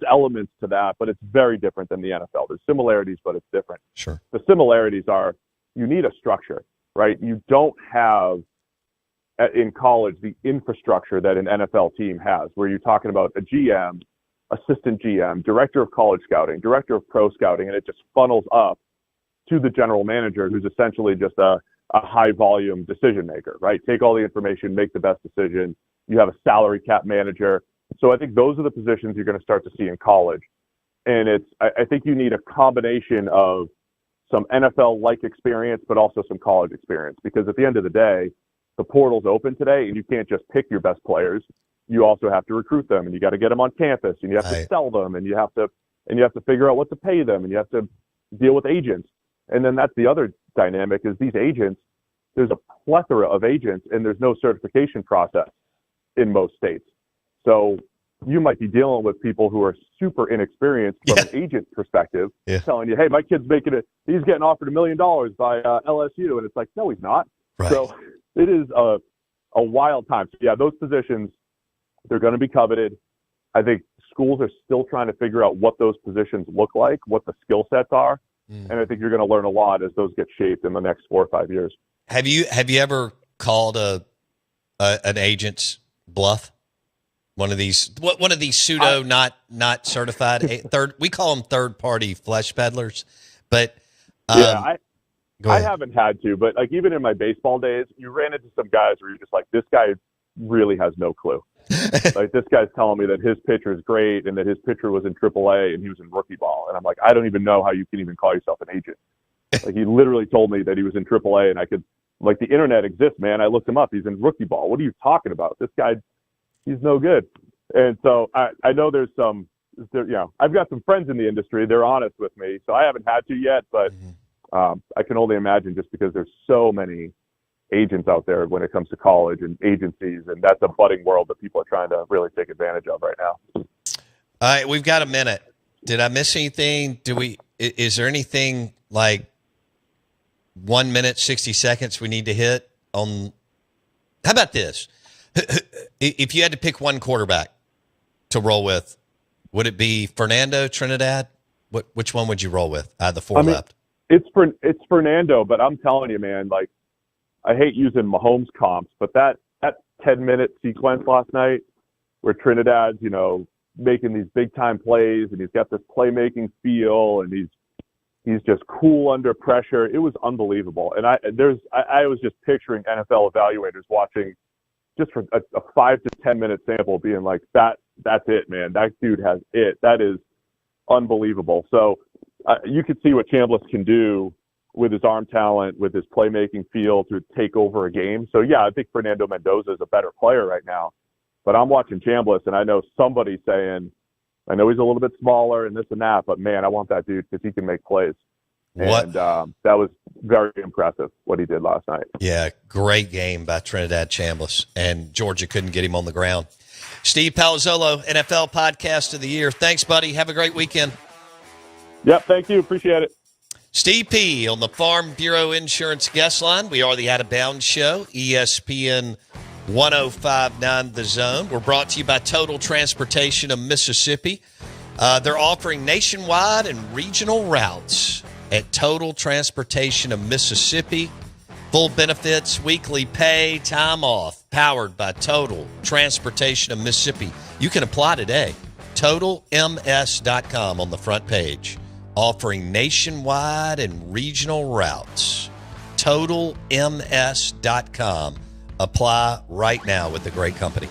elements to that, but it's very different than the NFL. There's similarities, but it's different. Sure. The similarities are you need a structure, right? You don't have in college the infrastructure that an NFL team has, where you're talking about a GM, assistant GM, director of college scouting, director of pro scouting, and it just funnels up to the general manager, who's essentially just a high volume decision maker, right? Take all the information, make the best decision. You have a salary cap manager. So I think those are the positions you're going to start to see in college. And I think you need a combination of some NFL-like experience, but also some college experience, because at the end of the day, the portal's open today and you can't just pick your best players. You also have to recruit them, and you got to get them on campus, and you have to sell them, and you have to figure out what to pay them, and you have to deal with agents. And then that's the other dynamic is these agents, there's a plethora of agents and there's no certification process in most states. So you might be dealing with people who are super inexperienced from an agent perspective, telling you, hey, my kid's he's getting offered $1 million by LSU. And it's like, no, he's not. Right. So it is a wild time. So yeah, those positions, they're going to be coveted. I think schools are still trying to figure out what those positions look like, what the skill sets are. And I think you're going to learn a lot as those get shaped in the next 4 or 5 years. Have you ever called an agent's bluff? One of these pseudo not certified we call them third party flesh peddlers, but I haven't had to, but like even in my baseball days, you ran into some guys where you're just like, this guy really has no clue. Like this guy's telling me that his pitcher is great and that his pitcher was in AAA and he was in rookie ball, and I'm like, I don't even know how you can even call yourself an agent. Like he literally told me that he was in AAA, and I could, like, the internet exists, man. I looked him up. He's in rookie ball. What are you talking about? This guy, he's no good. And so I know there's I've got some friends in the industry. They're honest with me, so I haven't had to yet, but I can only imagine just because there's so many agents out there when it comes to college and agencies, and that's a budding world that people are trying to really take advantage of right now. All right, we've got a minute. Did I miss anything? Is there anything like 1 minute, 60 seconds we need to hit on? How about this? If you had to pick one quarterback to roll with, would it be Fernando, Trinidad? Which one would you roll with out of the four left? It's Fernando, but I'm telling you, man, like, I hate using Mahomes comps, but that 10-minute sequence last night where Trinidad's, making these big time plays and he's got this playmaking feel and he's just cool under pressure. It was unbelievable. And I was just picturing NFL evaluators watching just for a 5 to 10 minute sample being like, that's it, man. That dude has it. That is unbelievable. So you could see what Chambliss can do with his arm talent, with his playmaking feel to take over a game. So yeah, I think Fernando Mendoza is a better player right now, but I'm watching Chambliss and I know somebody's saying, I know he's a little bit smaller and this and that, but man, I want that dude because he can make plays. And that was very impressive what he did last night. Yeah, great game by Trinidad Chambliss, and Georgia couldn't get him on the ground. Steve Palazzolo, NFL Podcast of the Year. Thanks, buddy. Have a great weekend. Yep, thank you. Appreciate it. Steve P. on the Farm Bureau Insurance Guest Line. We are the Out of Bounds Show, ESPN 105.9 The Zone. We're brought to you by Total Transportation of Mississippi. They're offering nationwide and regional routes at Total Transportation of Mississippi. Full benefits, weekly pay, time off, powered by Total Transportation of Mississippi. You can apply today. TotalMS.com on the front page. Offering nationwide and regional routes. TotalMS.com. Apply right now with the great company.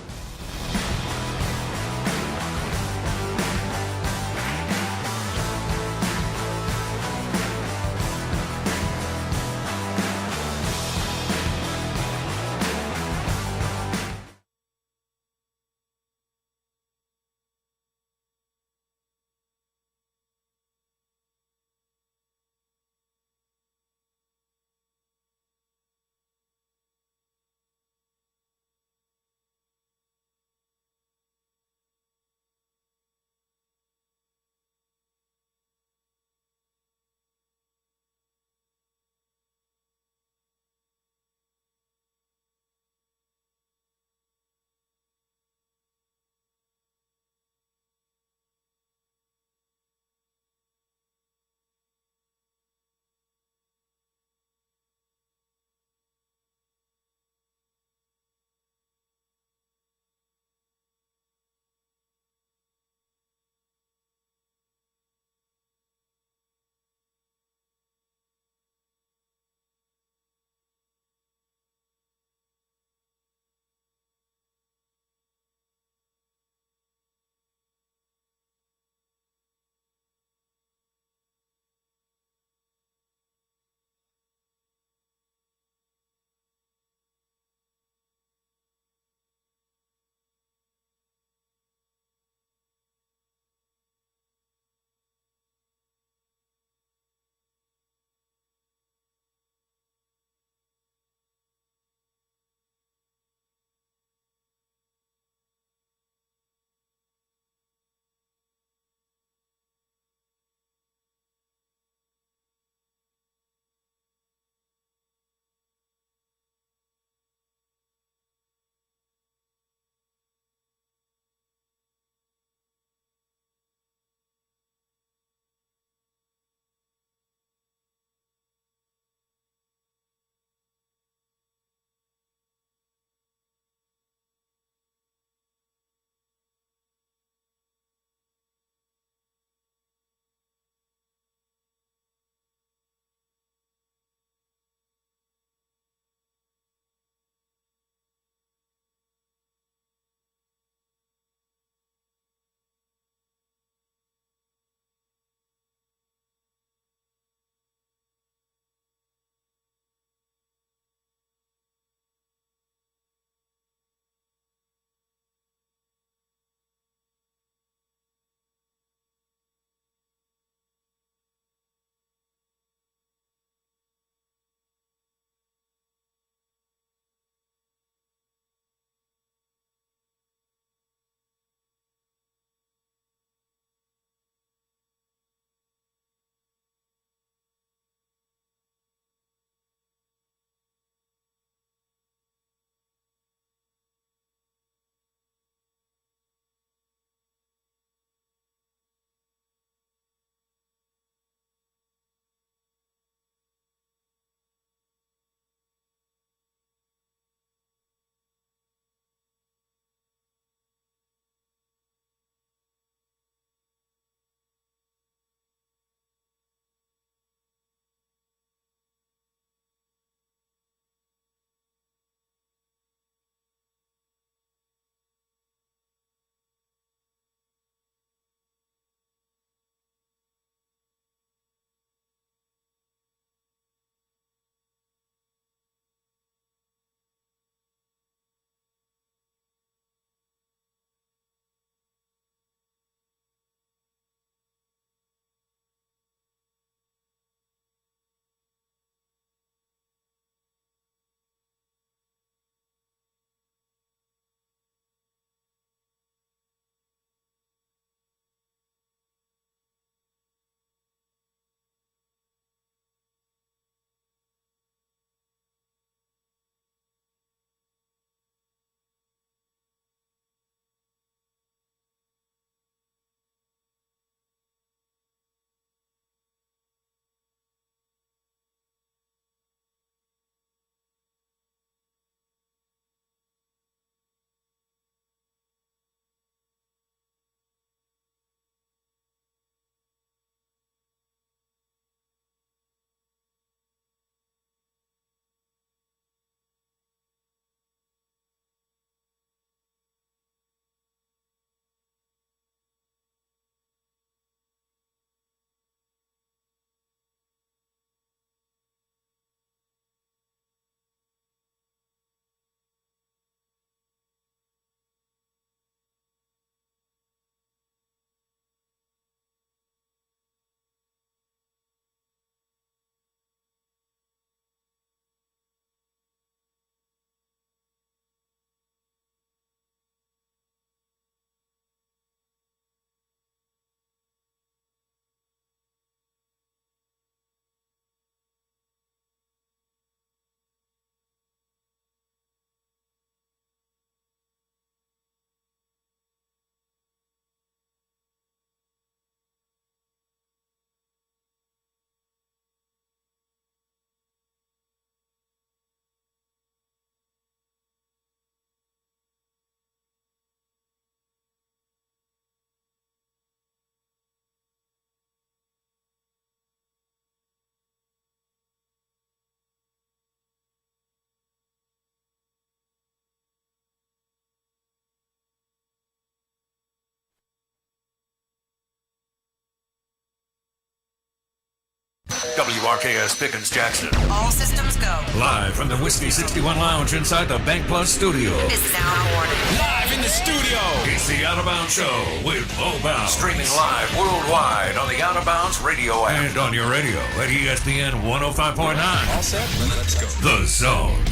WRKS Pickens Jackson. All systems go. Live from the Whiskey 61 Lounge inside the Bank Plus studio. This is Al Warning. Live in the studio. It's the Out of Bounds Show with Bo Bounds. Streaming live worldwide on the Out of Bounds radio app. And on your radio at ESPN 105.9. All set? Let's go. The Zone.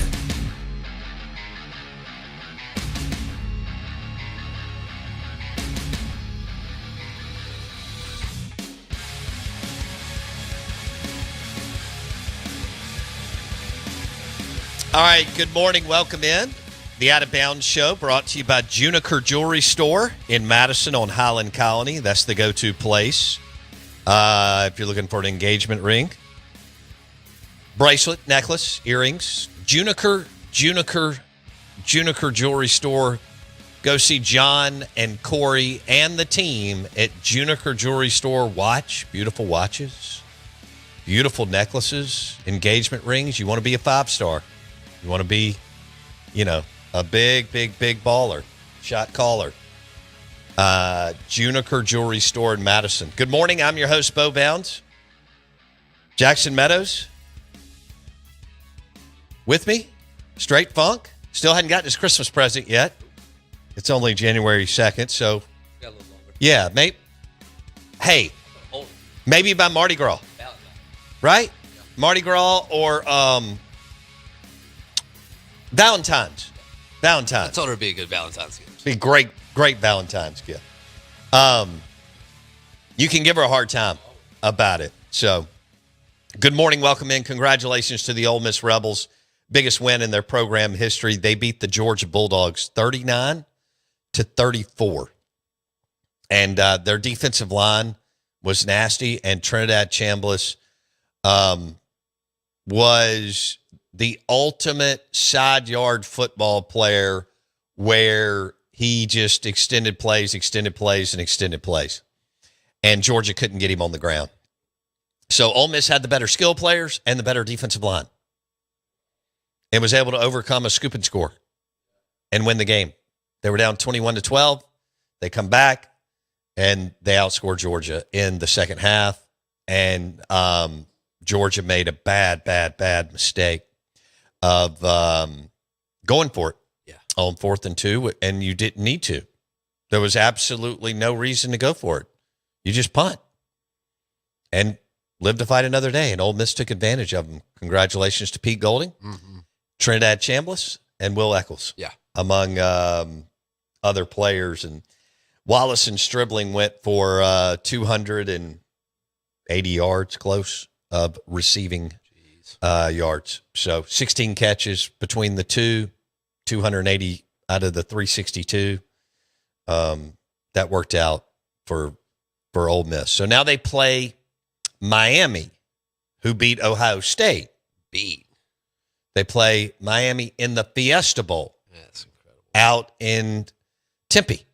All right, good morning. Welcome in. The Out of Bounds Show brought to you by Juniker Jewelry Store in Madison on Highland Colony. That's the go-to place if you're looking for an engagement ring, bracelet, necklace, earrings. Juniker Jewelry Store. Go see John and Corey and the team at Juniker Jewelry Store. Watch, beautiful watches, beautiful necklaces, engagement rings. You want to be a 5-star. You want to be, a big baller, shot caller. Juniker Jewelry Store in Madison. Good morning. I'm your host, Bo Bounds. Jackson Meadows with me. Straight Funk. Still hadn't gotten his Christmas present yet. It's only January 2nd, so. Got a little longer. Yeah, maybe by Mardi Gras. Right? Yeah. Mardi Gras or Valentine's. I told her it'd be a good Valentine's gift. Be great Valentine's gift. You can give her a hard time about it. So, good morning. Welcome in. Congratulations to the Ole Miss Rebels. Biggest win in their program history. They beat the Georgia Bulldogs 39-34. And their defensive line was nasty. And Trinidad Chambliss was the ultimate side yard football player where he just extended plays. And Georgia couldn't get him on the ground. So Ole Miss had the better skill players and the better defensive line and was able to overcome a scoop and score and win the game. They were down 21-12. They come back and they outscore Georgia in the second half. And Georgia made a bad mistake of going for it on 4th and 2, and you didn't need to. There was absolutely no reason to go for it. You just punt and live to fight another day, and Ole Miss took advantage of them. Congratulations to Pete Golding, Trinidad Chambliss, and Will Eccles, among other players. And Wallace and Stribling went for 280 yards close of receiving yards. So 16 catches between the two, 280 out of the 362. That worked out for Ole Miss. So now they play Miami, who beat Ohio State. They play Miami in the Fiesta Bowl. That's incredible. Out in Tempe.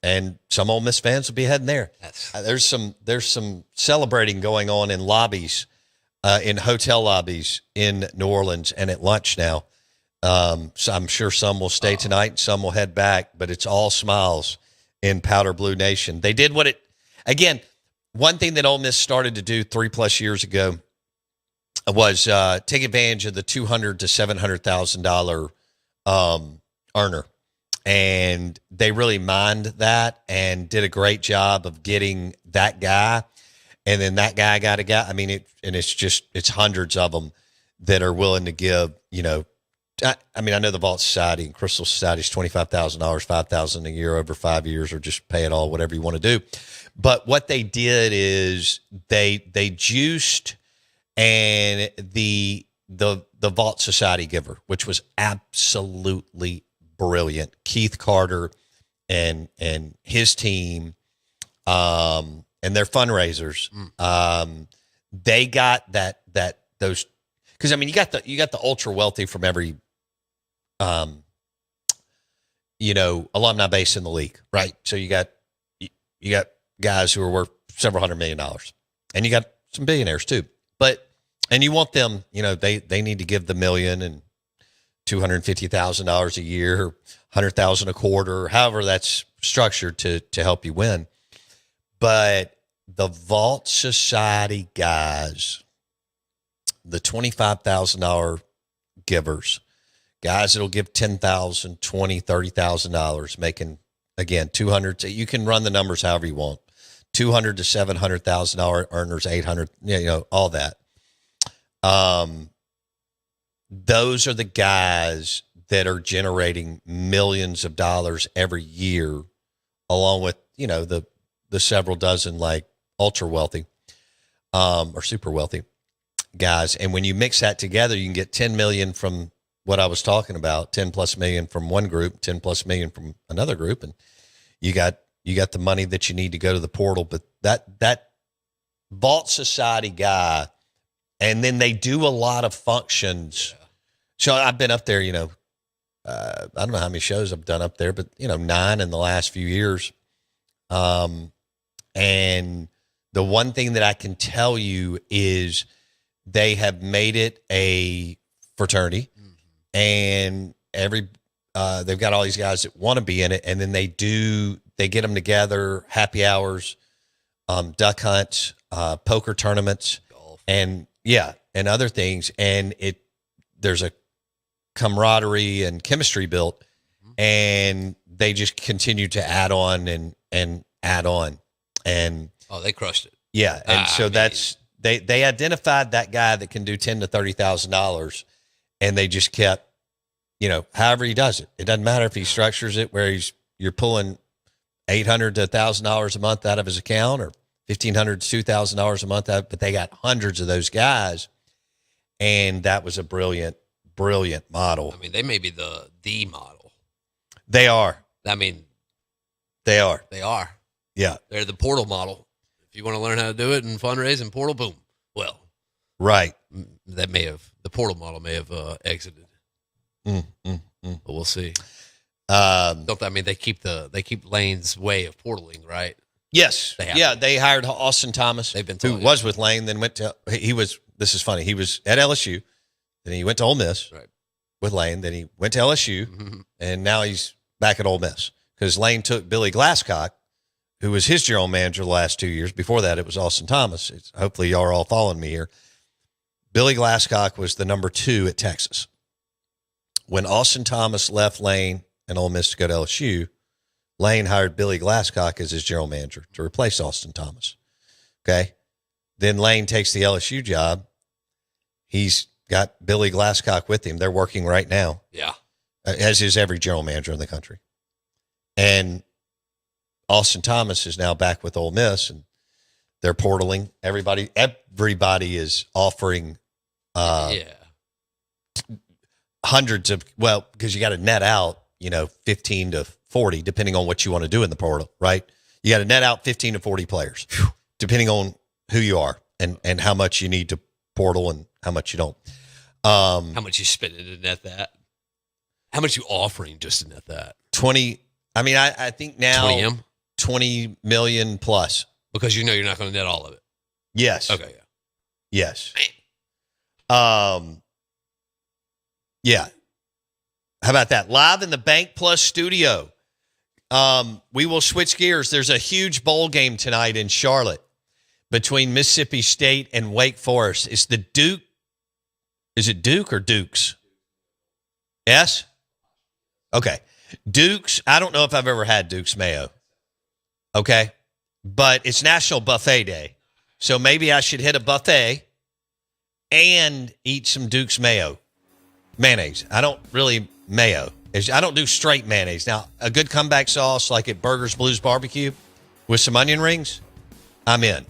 And some Ole Miss fans will be heading there. There's some celebrating going on in lobbies, in hotel lobbies in New Orleans and at lunch now. So I'm sure some will stay tonight and some will head back, but it's all smiles in Powder Blue Nation. They did again, one thing that Ole Miss started to do 3+ years ago was take advantage of the $200,000 to $700,000 earner. And they really mined that and did a great job of getting that guy. And then that guy got a guy. I mean, it's hundreds of them that are willing to give, I know the Vault Society and Crystal Society is $25,000, $5,000 a year over 5 years, or just pay it all, whatever you want to do. But what they did is they juiced and the Vault Society giver, which was absolutely brilliant. Keith Carter and his team, and their fundraisers. They got those, because you got the ultra wealthy from every alumni base in the league, right? So you got guys who are worth several $100 million, and you got some billionaires too. And you want them, they need to give the $1 million and $250,000 a year, or $100,000 a quarter, or however that's structured to help you win. But the Vault Society guys, the $25,000 givers, guys that'll give $10,000, $20,000, $30,000, making, again, 200. You can run the numbers however you want. $200,000 to $700,000 earners, 800, all that. Those are the guys that are generating millions of dollars every year, along with, the several dozen like ultra wealthy, or super wealthy guys. And when you mix that together, you can get 10 million from what I was talking about, 10 plus million from one group, 10 plus million from another group. And you got the money that you need to go to the portal. But that Vault Society guy, and then they do a lot of functions. So I've been up there, I don't know how many shows I've done up there, but 9 in the last few years. And the one thing that I can tell you is they have made it a fraternity, and they've got all these guys that want to be in it. And then they get them together, happy hours, duck hunts, poker tournaments, golf, and other things. And there's a camaraderie and chemistry built, and they just continue to add on and add on. And they crushed it. Yeah. And they identified that guy that can do $10,000 to $30,000, and they just kept, however he does it. It doesn't matter if he structures it where you're pulling $800 to $1,000 a month out of his account, or $1,500 to $2,000 a month but they got hundreds of those guys. And that was a brilliant model. I mean, they may be the model. They are. I mean, they are. Yeah. They're the portal model. If you want to learn how to do it and fundraise and portal, boom. Well, right. The portal model may have exited. But we'll see. Don't I mean they keep Lane's way of portaling, right? Yes. They hired Austin Thomas, who was with Lane, then went to, this is funny. He was at LSU, then he went to Ole Miss with Lane, then he went to LSU, and now he's back at Ole Miss because Lane took Billy Glasscock, who was his general manager the last 2 years. Before that, it was Austin Thomas. Hopefully y'all are all following me here. Billy Glasscock was the number 2 at Texas. When Austin Thomas left Lane and Ole Miss to go to LSU, Lane hired Billy Glasscock as his general manager to replace Austin Thomas. Okay. Then Lane takes the LSU job. He's got Billy Glasscock with him. They're working right now. Yeah. As is every general manager in the country. And Austin Thomas is now back with Ole Miss, and they're portaling. Everybody is offering hundreds of, because you got to net out, 15 to 40, depending on what you want to do in the portal, right? You got to net out 15 to 40 players, depending on who you are and how much you need to portal and how much you don't. How much you spending to net that? How much you offering just to net that? 20. I mean, I think now 20M? 20 million plus. Because you're not going to net all of it. Yes. Okay. Yeah. Yes. Yeah. How about that? Live in the Bank Plus studio. We will switch gears. There's a huge bowl game tonight in Charlotte between Mississippi State and Wake Forest. It's the Duke. Is it Duke or Dukes? Yes? Okay. Dukes. I don't know if I've ever had Duke's mayo. Okay. But it's National Buffet Day. So maybe I should hit a buffet and eat some Duke's mayonnaise. I don't really mayo. I don't do straight mayonnaise. Now, a good comeback sauce like at Burgers Blues Barbecue with some onion rings, I'm in.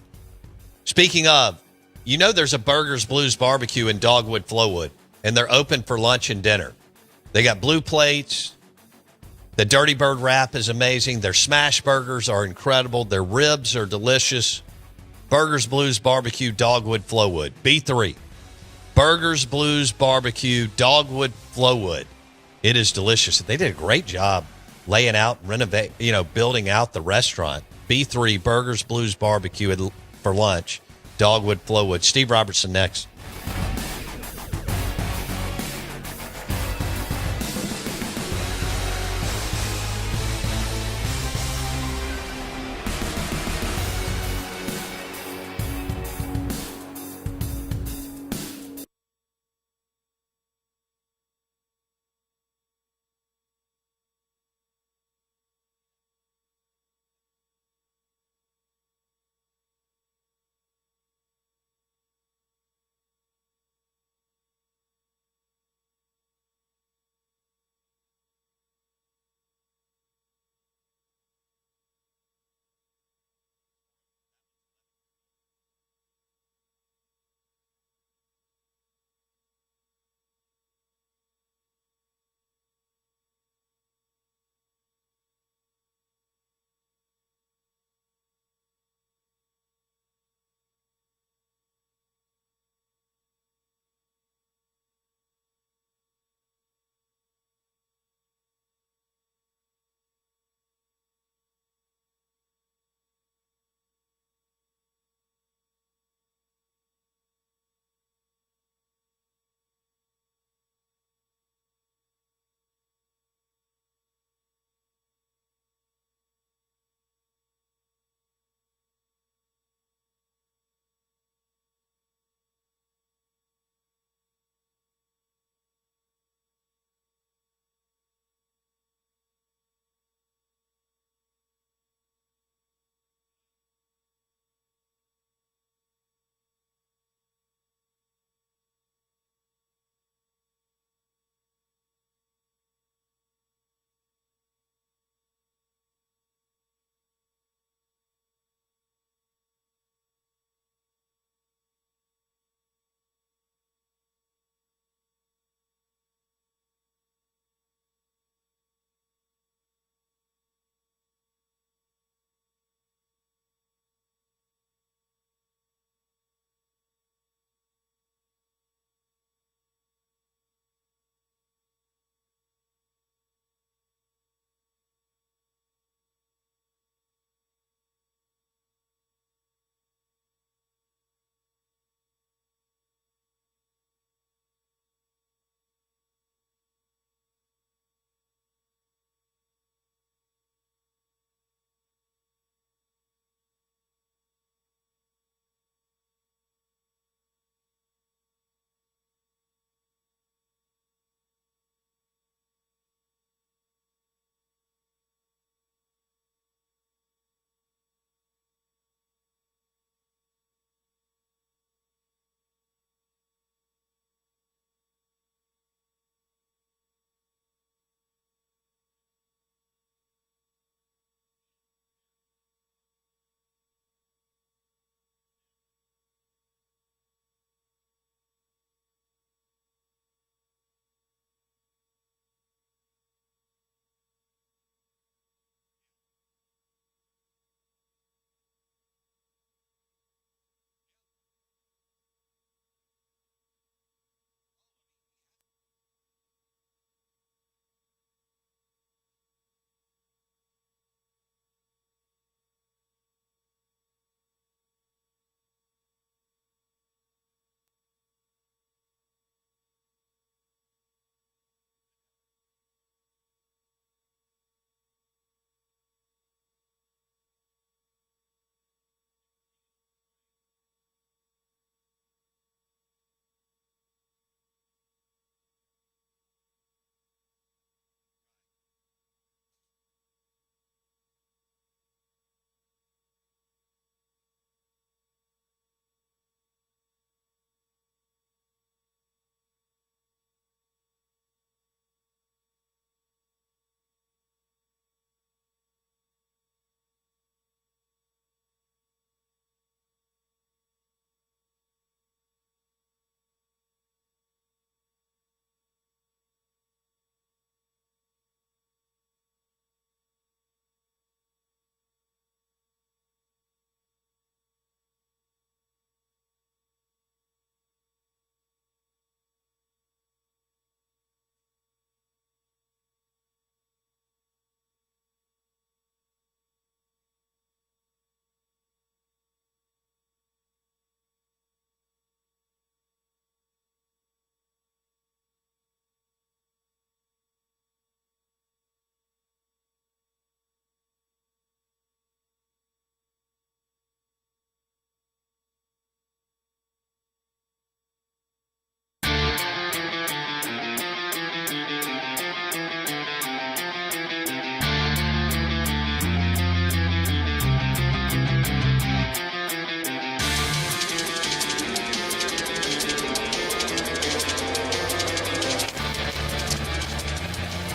Speaking of, there's a Burgers Blues Barbecue in Dogwood, Flowwood, and they're open for lunch and dinner. They got blue plates. The Dirty Bird wrap is amazing. Their smash burgers are incredible. Their ribs are delicious. Burgers Blues Barbecue, Dogwood, Flowwood. B3. Burgers Blues Barbecue, Dogwood, Flowwood. It is delicious. They did a great job laying out, building out the restaurant. B3, Burgers Blues Barbecue for lunch, Dogwood, Flowwood. Steve Robertson next.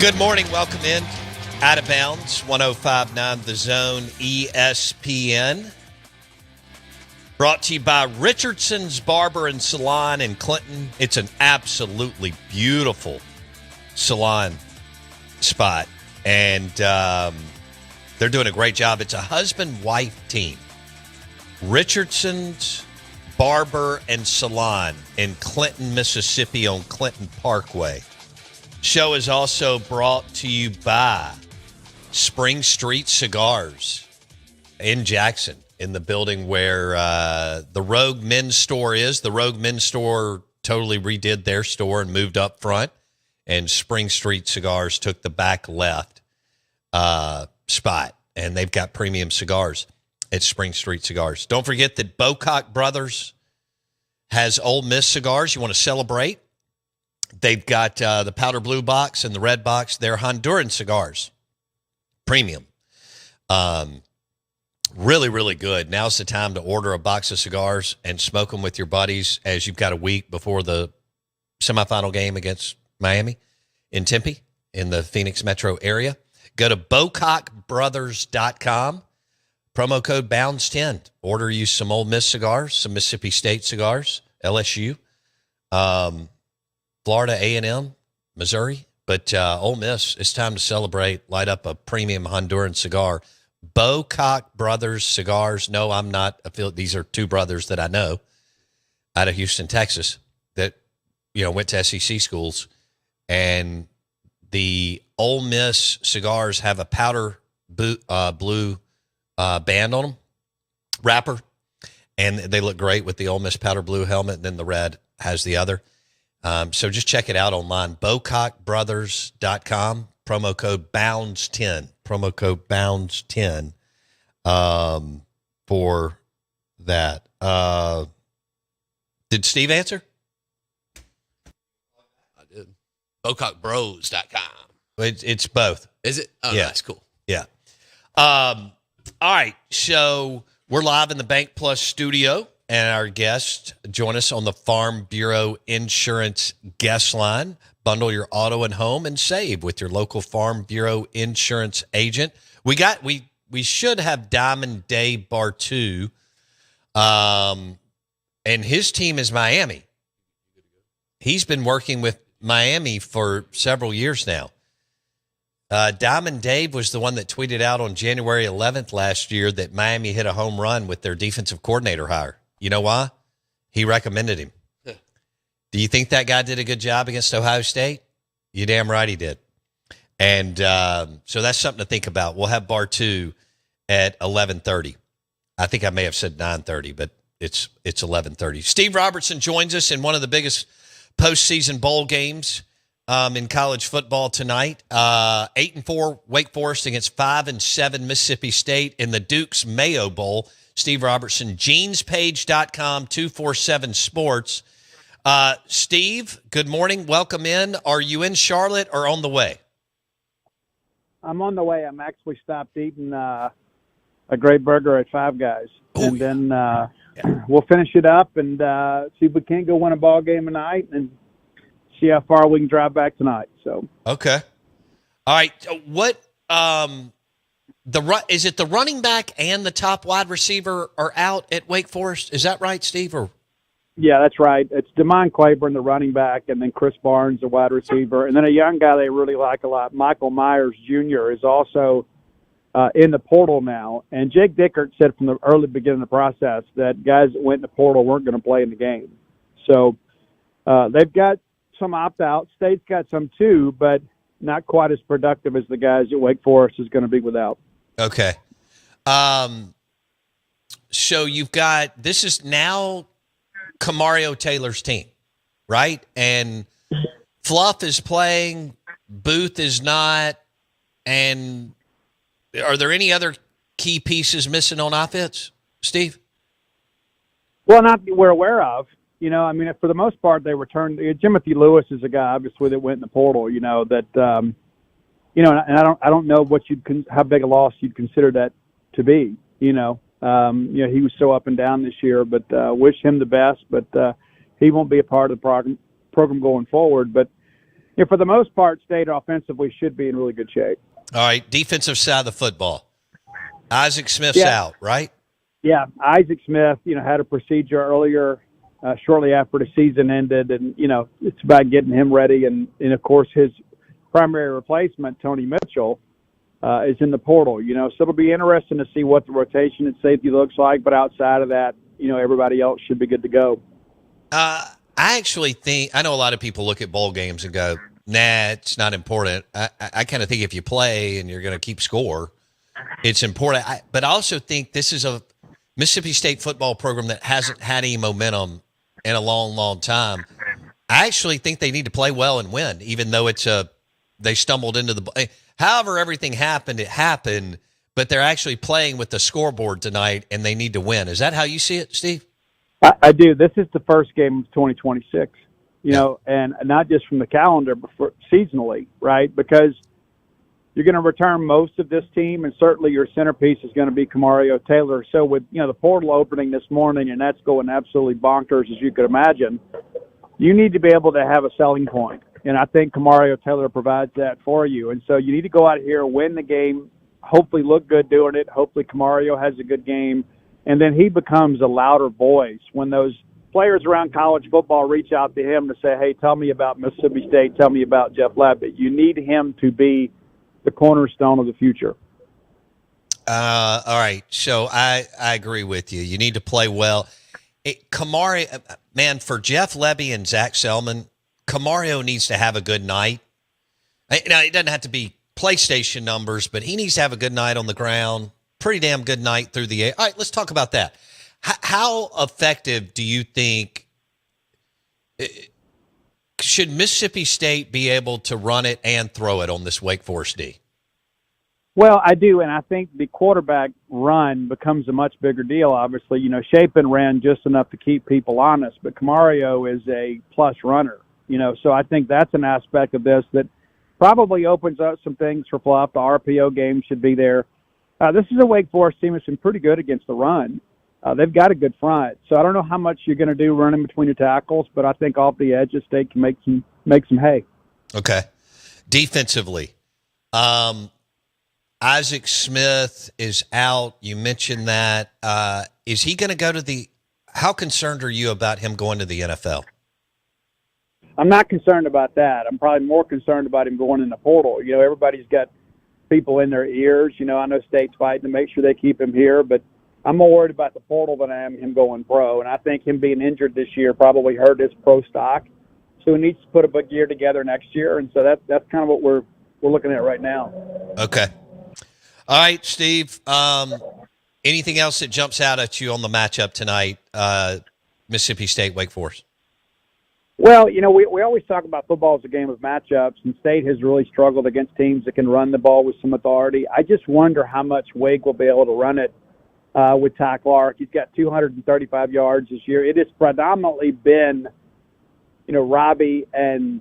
Good morning. Welcome in. Out of Bounds, 105.9 The Zone, ESPN. Brought to you by Richardson's Barber and Salon in Clinton. It's an absolutely beautiful salon spot, and they're doing a great job. It's a husband-wife team. Richardson's Barber and Salon in Clinton, Mississippi on Clinton Parkway. Show is also brought to you by Spring Street Cigars in Jackson, in the building where the Rogue Men's Store is. The Rogue Men's Store totally redid their store and moved up front, and Spring Street Cigars took the back left spot, and they've got premium cigars at Spring Street Cigars. Don't forget that Bocock Brothers has Ole Miss cigars. You want to celebrate? They've got the powder blue box and the red box. They're Honduran cigars, premium. Really, really good. Now's the time to order a box of cigars and smoke them with your buddies as you've got a week before the semifinal game against Miami in Tempe in the Phoenix metro area. Go to BocockBrothers.com. Promo code BOUNDS10. Order you some Ole Miss cigars, some Mississippi State cigars, LSU, Florida A&M, Missouri. But Ole Miss, it's time to celebrate. Light up a premium Honduran cigar. Bocock Brothers Cigars. No, I'm not affiliated. These are two brothers that I know out of Houston, Texas, that went to SEC schools. And the Ole Miss cigars have a powder blue band on them, wrapper, and they look great with the Ole Miss powder blue helmet, and then the red has the other. So just check it out online, BocockBrothers.com, promo code BOUNDS10, promo code BOUNDS10 for that. Did Steve answer? I did. BocockBros.com. It's both. Is it? Oh, yeah. That's cool. Yeah. All right, so we're live in the Bank Plus studio, and our guests join us on the Farm Bureau Insurance guest line. Bundle your auto and home and save with your local Farm Bureau Insurance agent. We should have Diamond Dave Bartu, and his team is Miami. He's been working with Miami for several years now. Diamond Dave was the one that tweeted out on January 11th last year that Miami hit a home run with their defensive coordinator hire. You know why? He recommended him. Do you think that guy did a good job against Ohio State? You damn right he did. And so that's something to think about. We'll have Bartu at 11:30. I think I may have said 9:30, but it's 11:30. Steve Robertson joins us in one of the biggest postseason bowl games in college football tonight. 8-4 Wake Forest against 5-7 Mississippi State in the Duke's Mayo Bowl. Steve Robertson, genespage.com, 247 Sports. Steve, good morning. Welcome in. Are you in Charlotte or on the way? I'm on the way. I'm actually stopped eating a great burger at Five Guys. Ooh, and then we'll finish it up and see if we can't go win a ball game tonight and see how far we can drive back tonight. So okay. All right. What is it the running back and the top wide receiver are out at Wake Forest? Is that right, Steve? Or yeah, that's right. It's Damon Claiborne, the running back, and then Chris Barnes, the wide receiver. And then a young guy they really like a lot, Michael Myers Jr., is also in the portal now. And Jake Dickert said from the early beginning of the process that guys that went in the portal weren't going to play in the game. So they've got some opt-out. State's got some too, but not quite as productive as the guys at Wake Forest is going to be without. Okay. So you've got – this is now – Kamario Taylor's team, right? And Fluff is playing, Booth is not, and are there any other key pieces missing on offense, Steve? Well, not that we're aware of. I mean, for the most part, they returned. Timothy Lewis is a guy, obviously, that went in the portal. That and I don't know what how big a loss you'd consider that to be. He was so up and down this year, but wish him the best. But he won't be a part of the program going forward. But for the most part, State offensively should be in really good shape. All right, defensive side of the football. Isaac Smith's out, right? Yeah, Isaac Smith, had a procedure earlier, shortly after the season ended, and it's about getting him ready. And of course, his primary replacement, Tony Mitchell, is in the portal. So it'll be interesting to see what the rotation at safety looks like. But outside of that, everybody else should be good to go. I actually think I know a lot of people look at bowl games and go, "Nah, it's not important." I kind of think if you play and you're going to keep score, it's important. But I also think this is a Mississippi State football program that hasn't had any momentum in a long, long time. I actually think they need to play well and win, even though they stumbled into the. However, everything happened, it happened. But they're actually playing with the scoreboard tonight, and they need to win. Is that how you see it, Steve? I do. This is the first game of 2026, and not just from the calendar, but seasonally, right? Because you're going to return most of this team, and certainly your centerpiece is going to be Kamario Taylor. So with, the portal opening this morning, and that's going absolutely bonkers, as you could imagine, you need to be able to have a selling point. And I think Kamario Taylor provides that for you. And so you need to go out here, win the game, hopefully look good doing it. Hopefully Kamario has a good game. And then he becomes a louder voice when those players around college football reach out to him to say, hey, tell me about Mississippi State, tell me about Jeff Levitt. You need him to be the cornerstone of the future. All right. So I agree with you. You need to play well. Kamario, man, for Jeff Lebby and Zach Selman, Kamario needs to have a good night. Now, it doesn't have to be PlayStation numbers, but he needs to have a good night on the ground. Pretty damn good night through the air. All right, let's talk about that. How effective do you think should Mississippi State be able to run it and throw it on this Wake Forest D? Well, I do, and I think the quarterback run becomes a much bigger deal. Obviously, Chapin ran just enough to keep people honest, but Kamario is a plus runner. So I think that's an aspect of this that probably opens up some things for Fluff. The RPO game should be there. This is a Wake Forest team that's been pretty good against the run. They've got a good front. So I don't know how much you're going to do running between your tackles, but I think off the edges, State can make some hay. Okay. Defensively, Isaac Smith is out. You mentioned that. Is he going to go to how concerned are you about him going to the NFL? I'm not concerned about that. I'm probably more concerned about him going in the portal. Everybody's got people in their ears. I know State's fighting to make sure they keep him here, but I'm more worried about the portal than I am him going pro. And I think him being injured this year probably hurt his pro stock. So he needs to put a big year together next year. And so that's kind of what we're looking at right now. Okay. All right, Steve. Anything else that jumps out at you on the matchup tonight, Mississippi State, Wake Forest? Well, we always talk about football as a game of matchups, and State has really struggled against teams that can run the ball with some authority. I just wonder how much Wake will be able to run it with Ty Clark. He's got 235 yards this year. It has predominantly been, Robbie and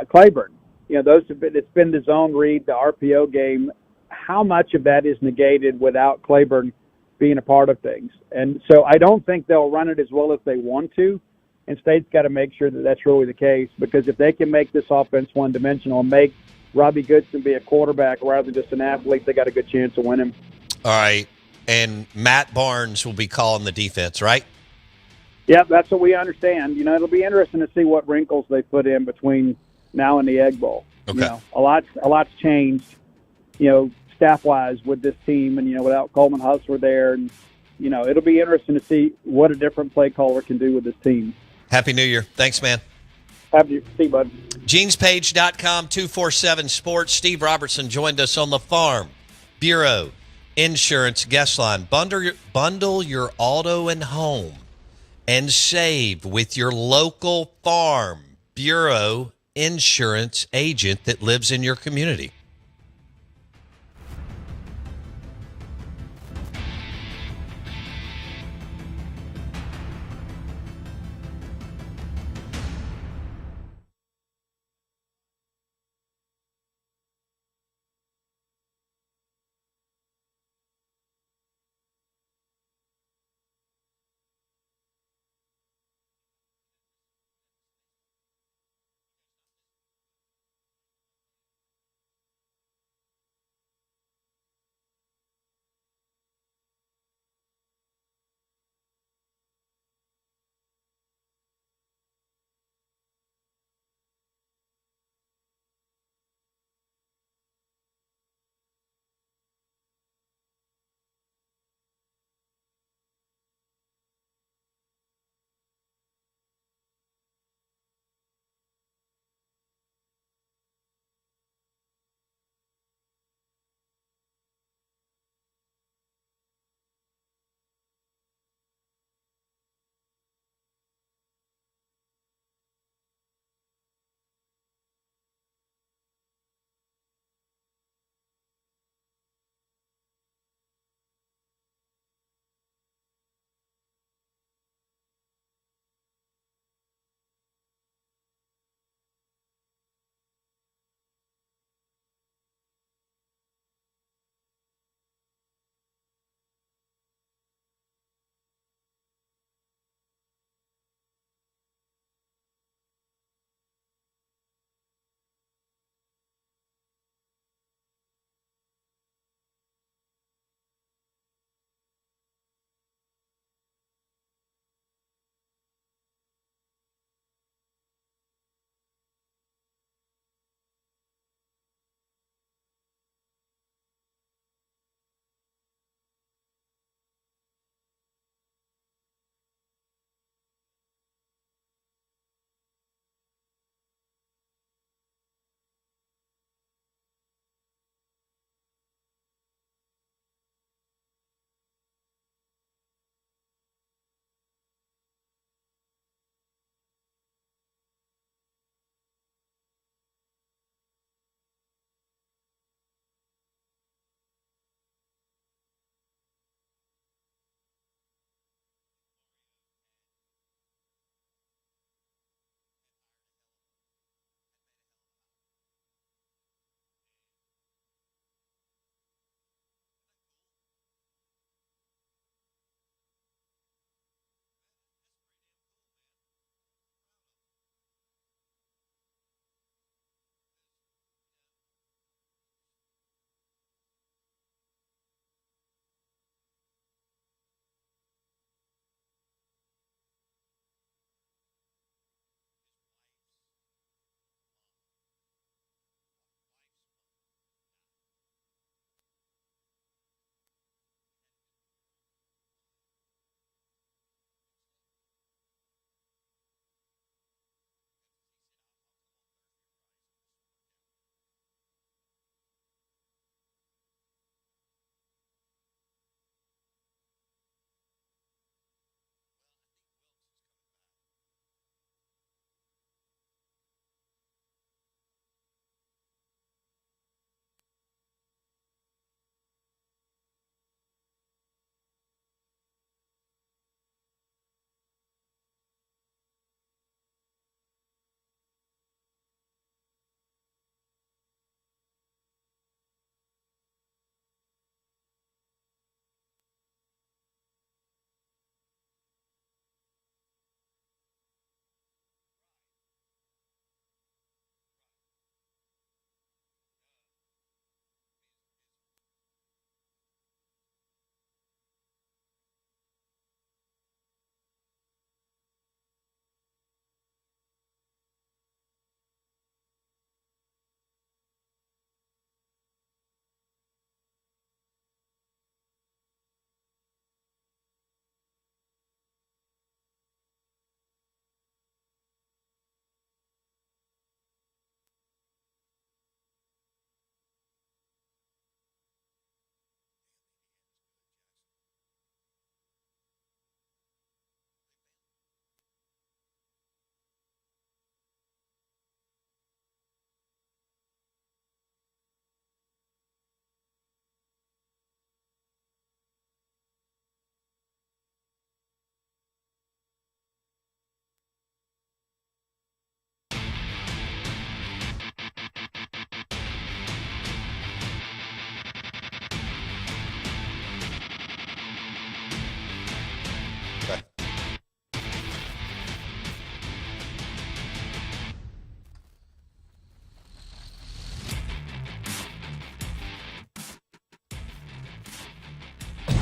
Claiborne. It's been the zone read, the RPO game. How much of that is negated without Claiborne being a part of things? And so I don't think they'll run it as well as they want to. And State's got to make sure that that's really the case, because if they can make this offense one-dimensional and make Robbie Goodson be a quarterback rather than just an athlete, they got a good chance of winning. All right. And Matt Barnes will be calling the defense, right? Yeah, that's what we understand. It'll be interesting to see what wrinkles they put in between now and the Egg Bowl. Okay. A lot's changed, staff-wise with this team, and, without Coleman Hustler there. And, it'll be interesting to see what a different play caller can do with this team. Happy New Year. Thanks, man. Happy to see you, bud. GenesPage.com, 247 Sports. Steve Robertson joined us on the Farm Bureau Insurance Guest Line. Bundle your auto and home and save with your local Farm Bureau Insurance agent that lives in your community.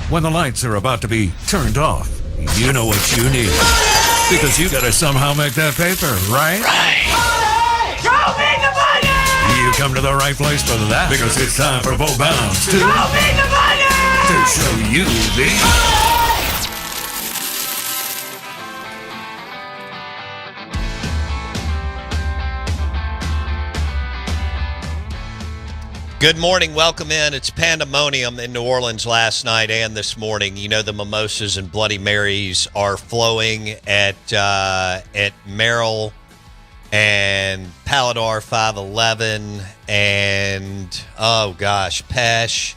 When the lights are about to be turned off, you know what you need. Because you gotta somehow make that paper, right? Money! Show me the money! You come to the right place for that. Because it's time for Bo Bounds to... Show me the money! To show you the... Good morning. Welcome in. It's pandemonium in New Orleans last night and this morning. You know, the mimosas and Bloody Marys are flowing at Merrill and Paladar 511 and, oh gosh, Pesh,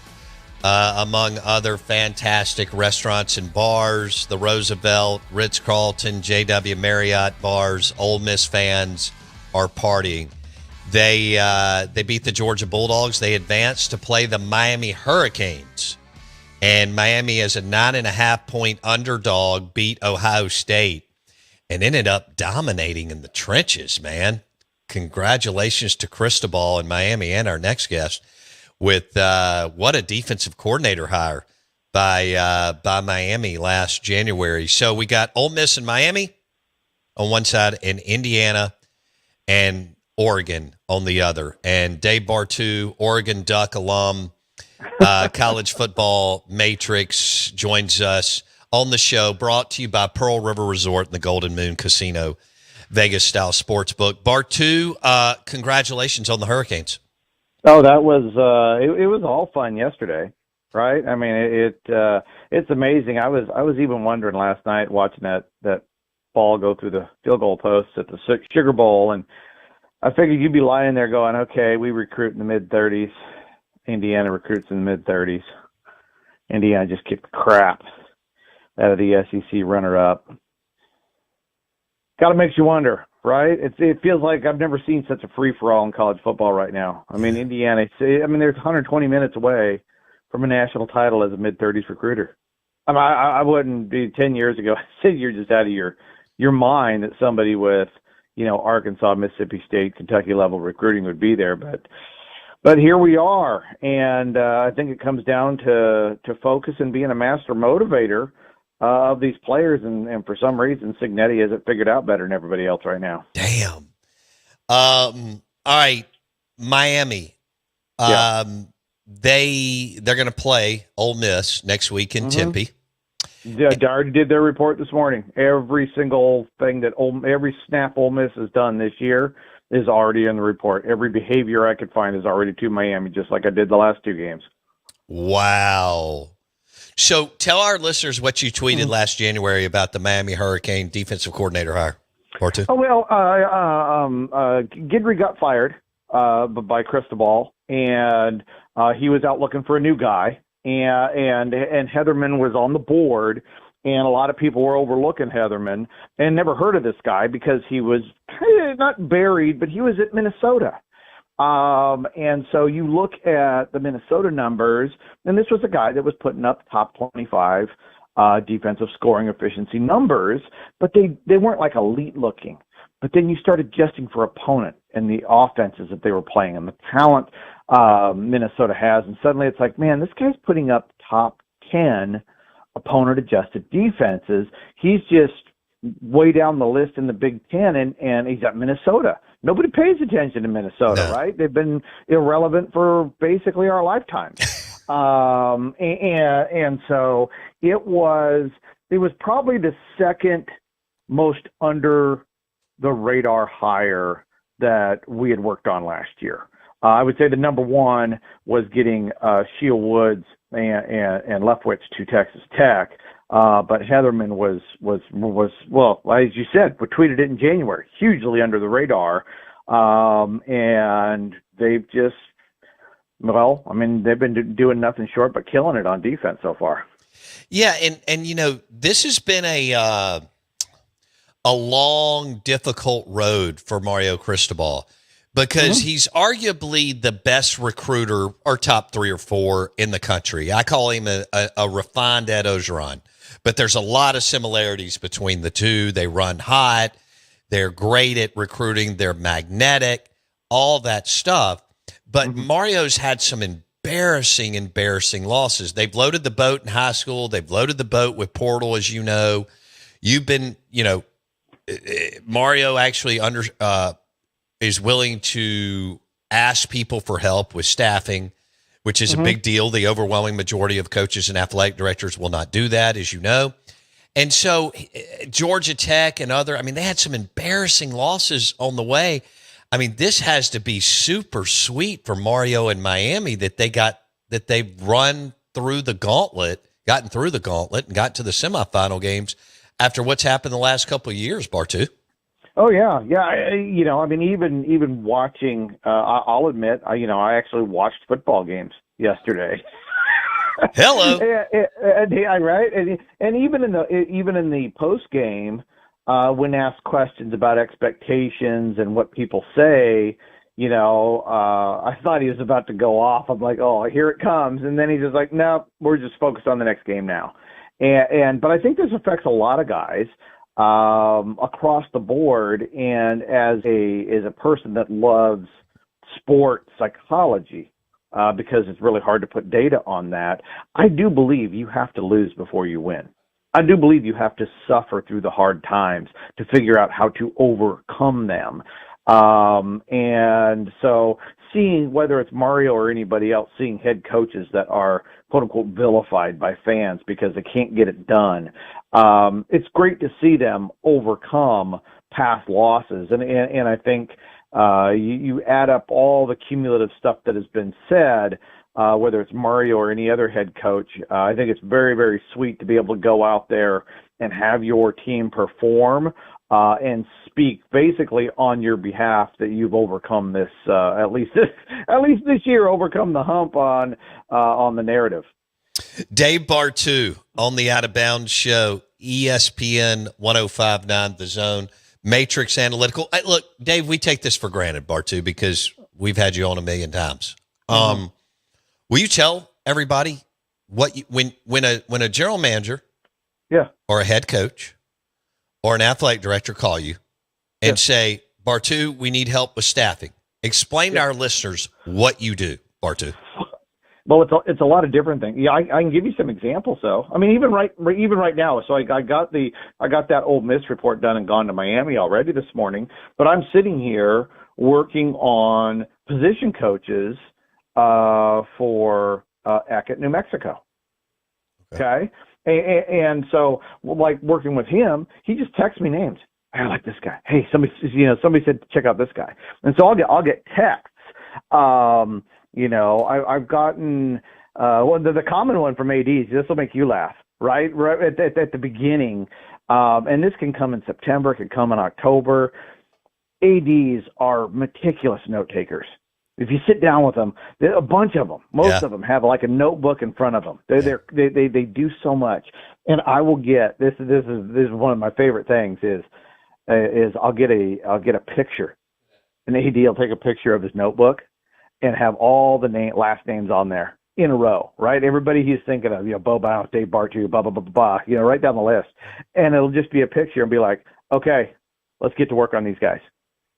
among other fantastic restaurants and bars. The Roosevelt, Ritz-Carlton, JW Marriott bars. Ole Miss fans are partying. They beat the Georgia Bulldogs. They advanced to play the Miami Hurricanes. And Miami, as a 9.5-point underdog, beat Ohio State and ended up dominating in the trenches, man. Congratulations to Cristobal in Miami and our next guest with what a defensive coordinator hire by Miami last January. So we got Ole Miss and Miami on one side and Indiana and Oregon on the other. And Dave Bartu, Oregon Duck alum, college football matrix, joins us on the show, brought to you by Pearl River Resort and the Golden Moon Casino, Vegas-style sportsbook. Bartu, congratulations on the Hurricanes. Oh, that was it was all fun yesterday, right? I mean, it's amazing. I was even wondering last night watching that ball go through the field goal post at the Sugar Bowl, and I figured you'd be lying there going, okay, we recruit in the mid-30s. Indiana recruits in the mid-30s. Indiana just kicked the crap out of the SEC runner-up. Kind of makes you wonder, right? It feels like I've never seen such a free-for-all in college football right now. I mean, Indiana, they're 120 minutes away from a national title as a mid-30s recruiter. I mean, I wouldn't be 10 years ago. I said you're just out of your mind that somebody with Arkansas, Mississippi State, Kentucky level recruiting would be there, but here we are, and I think it comes down to focus and being a master motivator of these players, and for some reason, Cignetti hasn't figured out better than everybody else right now. Damn. All right, Miami. Yeah. They're going to play Ole Miss next week in Tempe. Yeah, they already did their report this morning. Every single thing every snap Ole Miss has done this year is already in the report. Every behavior I could find is already to Miami, just like I did the last two games. Wow. So tell our listeners what you tweeted last January about the Miami Hurricane defensive coordinator hire. Or two. Oh, well, Guidry got fired by Cristobal, and he was out looking for a new guy. And Heatherman was on the board, and a lot of people were overlooking Heatherman and never heard of this guy because he was not buried, but he was at Minnesota. And so you look at the Minnesota numbers, and this was a guy that was putting up top 25 defensive scoring efficiency numbers, but they weren't like elite looking. But then you start adjusting for opponent and the offenses that they were playing and the talent Minnesota has. And suddenly it's like, man, this guy's putting up top 10 opponent-adjusted defenses. He's just way down the list in the Big Ten, and he's at Minnesota. Nobody pays attention to Minnesota, right? They've been irrelevant for basically our lifetime. And so it was probably the second most under the radar hire that we had worked on last year. I would say the number one was getting Sheil Woods and Leftwich to Texas Tech. But Heatherman was well, as you said, we tweeted it in January, hugely under the radar. And they've just, they've been doing nothing short but killing it on defense so far. Yeah. And this has been a long, difficult road for Mario Cristobal because he's arguably the best recruiter or top 3 or 4 in the country. I call him a refined Ed Ogeron, but there's a lot of similarities between the two. They run hot. They're great at recruiting. They're magnetic, all that stuff. But Mario's had some embarrassing losses. They've loaded the boat in high school. They've loaded the boat with portal, as you know. You've been, Mario actually is willing to ask people for help with staffing, which is a big deal. The overwhelming majority of coaches and athletic directors will not do that, as you know. And so Georgia Tech and they had some embarrassing losses on the way. I mean, this has to be super sweet for Mario and Miami that they've gotten through the gauntlet and got to the semifinal games after what's happened the last couple of years, Bartu. Oh yeah. Even watching, I'll admit, I actually watched football games yesterday. Hello. Right. And even in the post game, when asked questions about expectations and what people say, I thought he was about to go off. I'm like, oh, here it comes. And then he's just like, no, we're just focused on the next game now. But I think this affects a lot of guys across the board. And as a person that loves sport psychology, because it's really hard to put data on that, I do believe you have to lose before you win. I do believe you have to suffer through the hard times to figure out how to overcome them. And so seeing, whether it's Mario or anybody else, seeing head coaches that are quote unquote vilified by fans because they can't get it done. It's great to see them overcome past losses. And I think, you add up all the cumulative stuff that has been said, whether it's Mario or any other head coach, I think it's very, very sweet to be able to go out there and have your team perform and speak basically on your behalf that you've overcome this, at least this year, overcome the hump on the narrative. Dave Bartu on the Out of Bounds show, ESPN 105.9 The Zone, Matrix Analytical. Look, Dave, we take this for granted, Bartu, because we've had you on a million times. Will you tell everybody when a general manager, or a head coach, or an athletic director call you and say, Bartu, we need help with staffing? Explain to our listeners what you do, Bartu. Well, it's a lot of different things. Yeah, I can give you some examples though. I mean, even right now. So I got that Ole Miss report done and gone to Miami already this morning. But I'm sitting here working on position coaches for Eckett, New Mexico. Okay. And so, like, working with him, he just texts me names. I like this guy. Hey, somebody said check out this guy. And so I'll get texts. I've gotten the common one from ADs. This will make you laugh, right at the beginning. And this can come in September, it can come in October. ADs are meticulous note takers. If you sit down with them, a bunch of them, most of them have like a notebook in front of them. They do so much. And I will get this is one of my favorite things is I'll get a picture. An AD will take a picture of his notebook and have all the last names on there in a row, right? Everybody he's thinking of, Bo Bounce, Dave Bartu, blah, blah, blah, blah, right down the list. And it'll just be a picture and be like, okay, let's get to work on these guys.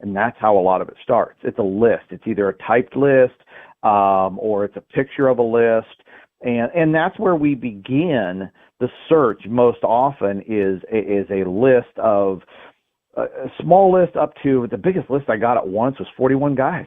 And that's how a lot of it starts. It's a list. It's either a typed list or it's a picture of a list. And that's where we begin the search most often is a list of a small list up to the biggest list I got at once was 41 guys.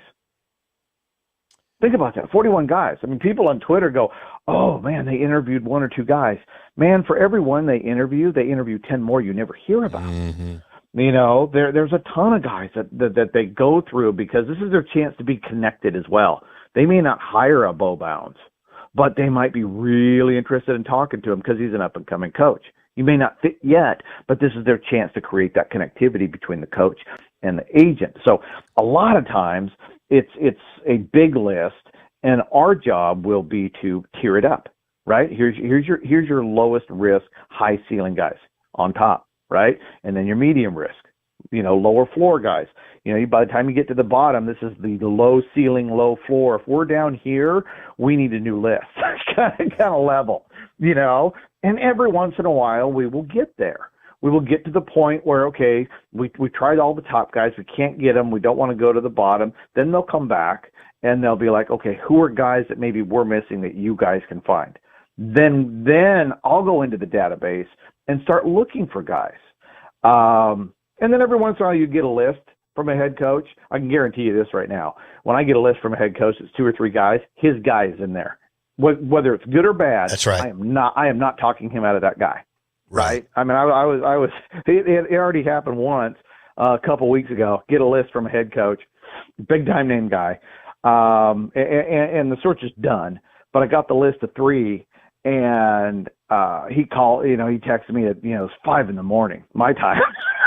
Think about that, 41 guys. I mean, people on Twitter go, oh, man, they interviewed one or two guys. Man, for every one they interview 10 more you never hear about. Mm-hmm. There's a ton of guys that they go through because this is their chance to be connected as well. They may not hire a Bo Bounds, but they might be really interested in talking to him because he's an up-and-coming coach. You may not fit yet, but this is their chance to create that connectivity between the coach and the agent. So a lot of times it's a big list, and our job will be to tier it up, right? Here's your lowest risk, high ceiling guys on top, right? And then your medium risk, lower floor guys. By the time you get to the bottom, this is the low ceiling, low floor. If we're down here, we need a new list, kind of level, and every once in a while we will get there. We will get to the point where, okay, we tried all the top guys. We can't get them. We don't want to go to the bottom. Then they'll come back and they'll be like, okay, who are guys that maybe we're missing that you guys can find? Then I'll go into the database and start looking for guys. And then every once in a while you get a list from a head coach. I can guarantee you this right now. When I get a list from a head coach, it's 2 or 3 guys. His guy is in there, whether it's good or bad. That's right. I am not talking him out of that guy. Right. I mean, I was. It already happened once a couple weeks ago. Get a list from a head coach, big time name guy, and the search is done. But I got the list of 3. And he called, he texted me at, it was 5 a.m, my time.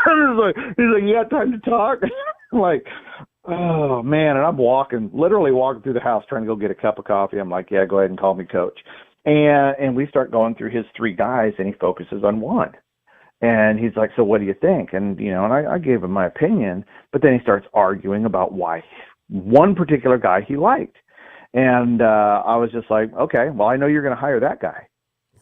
He's like, you got time to talk? I'm like, oh, man. And I'm literally walking through the house trying to go get a cup of coffee. I'm like, yeah, go ahead and call me coach. And we start going through his 3 guys, and he focuses on one. And he's like, so what do you think? And, and I gave him my opinion, but then he starts arguing about why one particular guy he liked. And I was just like, okay, well, I know you're going to hire that guy.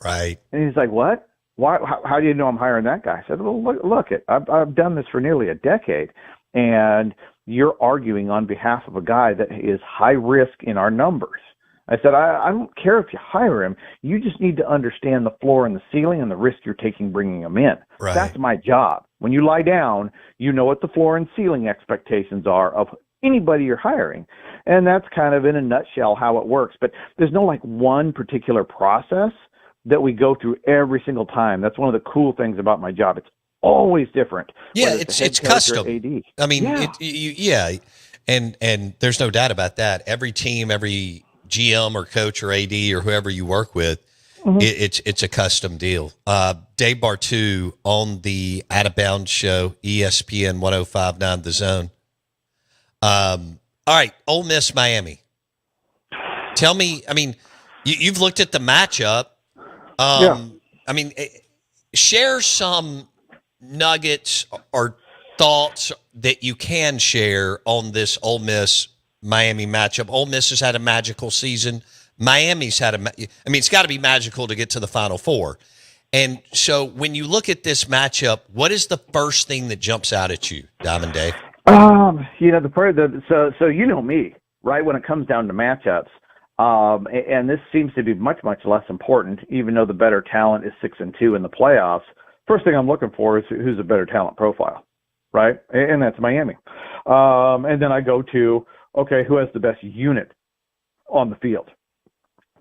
Right. And he's like, what? Why? How do you know I'm hiring that guy? I said, well, look I've done this for nearly a decade, and you're arguing on behalf of a guy that is high risk in our numbers. I said, I don't care if you hire him. You just need to understand the floor and the ceiling and the risk you're taking bringing him in. Right. That's my job. When you lie down, you know what the floor and ceiling expectations are of anybody you're hiring. And that's kind of in a nutshell how it works. But there's no one particular process that we go through every single time. That's one of the cool things about my job. It's always different. Yeah, it's custom. AD. I mean, yeah. And there's no doubt about that. Every team, every GM or coach or AD or whoever you work with, it's a custom deal. Dave Bartu on the Out of Bounds show, ESPN 105.9 The Zone. All right, Ole Miss, Miami. Tell me, I mean, you've looked at the matchup. I mean, share some nuggets or thoughts that you can share on this Ole Miss Miami matchup. Ole Miss has had a magical season. Miami's had it's got to be magical to get to the Final Four. And so when you look at this matchup, what is the first thing that jumps out at you, Diamond Dave? So you know me, right? When it comes down to matchups, and this seems to be much, much less important, even though the better talent is 6-2 in the playoffs. First thing I'm looking for is who's a better talent profile, right? And that's Miami. And then I go to, okay, who has the best unit on the field?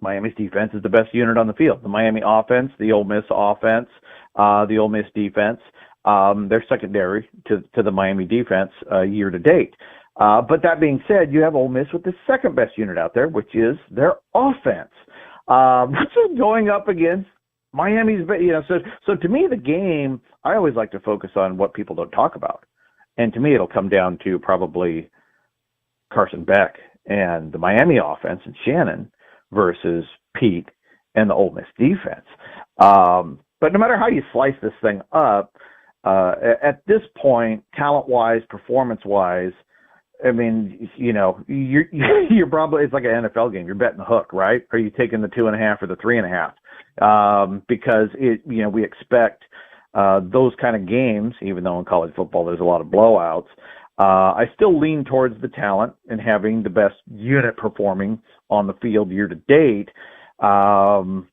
Miami's defense is the best unit on the field. The Miami offense, the Ole Miss offense, the Ole Miss defense, they're secondary to the Miami defense year to date. But that being said, you have Ole Miss with the second best unit out there, which is their offense. Just going up against Miami's, so to me, the game, I always like to focus on what people don't talk about. And to me, it'll come down to probably Carson Beck and the Miami offense and Shannon versus Pete and the Ole Miss defense. But no matter how you slice this thing up, at this point, talent-wise, performance-wise, I mean, you're probably, it's like an NFL game. You're betting the hook, right? Are you taking the 2.5 or the 3.5? Because we expect those kind of games, even though in college football there's a lot of blowouts. I still lean towards the talent and having the best unit performing on the field year to date. That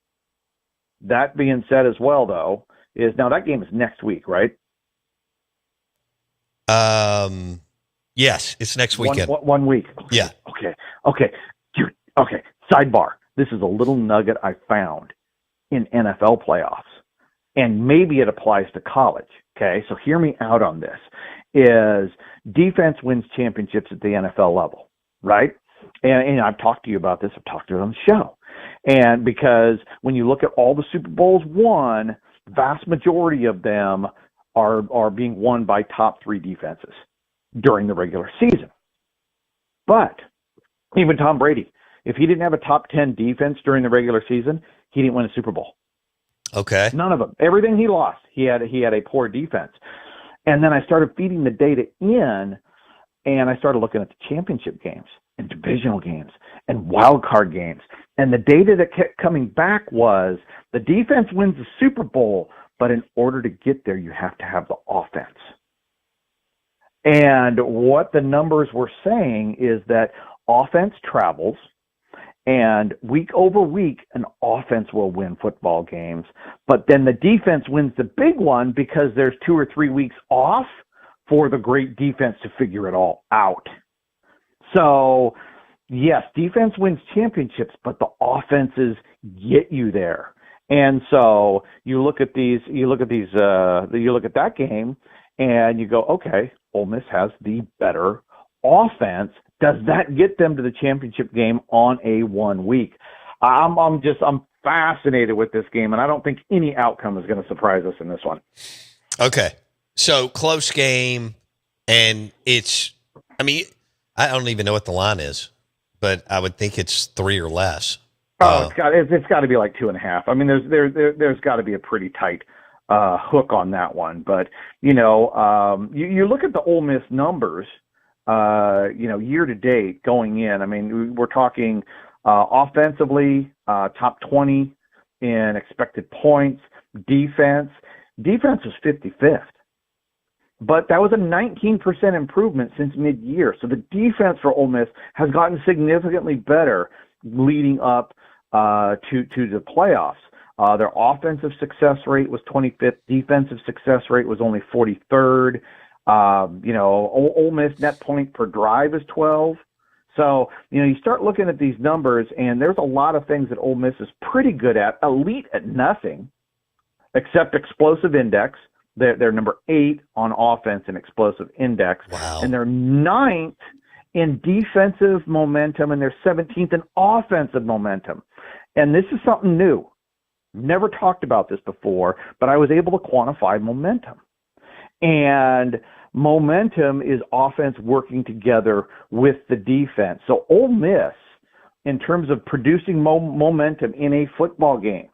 being said as well, though, is now that game is next week, right? Yes, it's next weekend. 1 week. Okay. Yeah. Okay. Dude, okay. Sidebar. This is a little nugget I found in NFL playoffs, and maybe it applies to college. Okay. So hear me out on this. Is defense wins championships at the NFL level, right? And I've talked to you about this. I've talked to you on the show. And because when you look at all the Super Bowls won, vast majority of them are being won by top 3 defenses during the regular season. But even Tom Brady, if he didn't have a top 10 defense during the regular season, he didn't win a Super Bowl. Okay. None of them. Everything he lost, he had a poor defense. And then I started feeding the data in, and I started looking at the championship games and divisional games and wild card games. And the data that kept coming back was the defense wins the Super Bowl, but in order to get there, you have to have the offense. And what the numbers were saying is that offense travels, and week over week, an offense will win football games. But then the defense wins the big one because there's 2 or 3 weeks off for the great defense to figure it all out. So, yes, defense wins championships, but the offenses get you there. And so you look at that game, and you go, okay, Ole Miss has the better offense. Does that get them to the championship game on a 1 week? I'm fascinated with this game, and I don't think any outcome is going to surprise us in this one. Okay, so close game, and I don't even know what the line is, but I would think it's 3 or less. It's got to be like 2.5. I mean, there's got to be a pretty tight hook on that one. But you look at the Ole Miss numbers, year to date going in. I mean, we're talking offensively, top 20 in expected points. Defense was 55th. But that was a 19% improvement since mid-year. So the defense for Ole Miss has gotten significantly better leading up to the playoffs. Their offensive success rate was 25th. Defensive success rate was only 43rd. Ole Miss net point per drive is 12. So, you start looking at these numbers, and there's a lot of things that Ole Miss is pretty good at, elite at nothing, except explosive index. They're number 8 on offense in explosive index. Wow. And they're 9th in defensive momentum, and they're 17th in offensive momentum. And this is something new. Never talked about this before, but I was able to quantify momentum. And momentum is offense working together with the defense. So Ole Miss, in terms of producing momentum in a football game,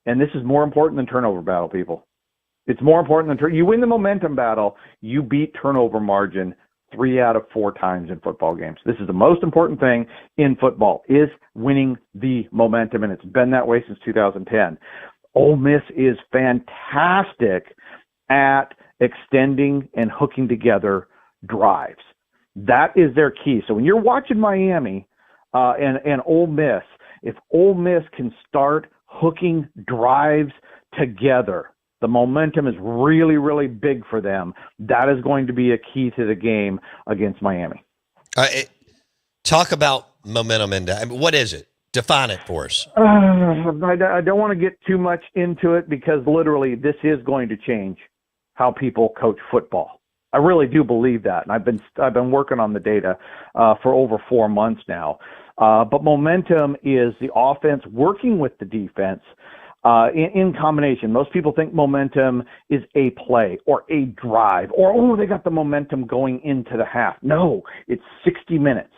and this is more important than turnover battle, people. It's more important than you win the momentum battle, you beat turnover margin 3 out of 4 times in football games. This is the most important thing in football, is winning the momentum, and it's been that way since 2010. Ole Miss is fantastic at extending and hooking together drives. That is their key. So when you're watching Miami and Ole Miss, if Ole Miss can start hooking drives together, the momentum is really, really big for them. That is going to be a key to the game against Miami. Talk about momentum index. What is it? Define it for us. I don't want to get too much into it because literally this is going to change how people coach football. I really do believe that, and I've been working on the data for over 4 months now. But momentum is the offense working with the defense. In combination. Most people think momentum is a play or a drive or, they got the momentum going into the half. No, it's 60 minutes,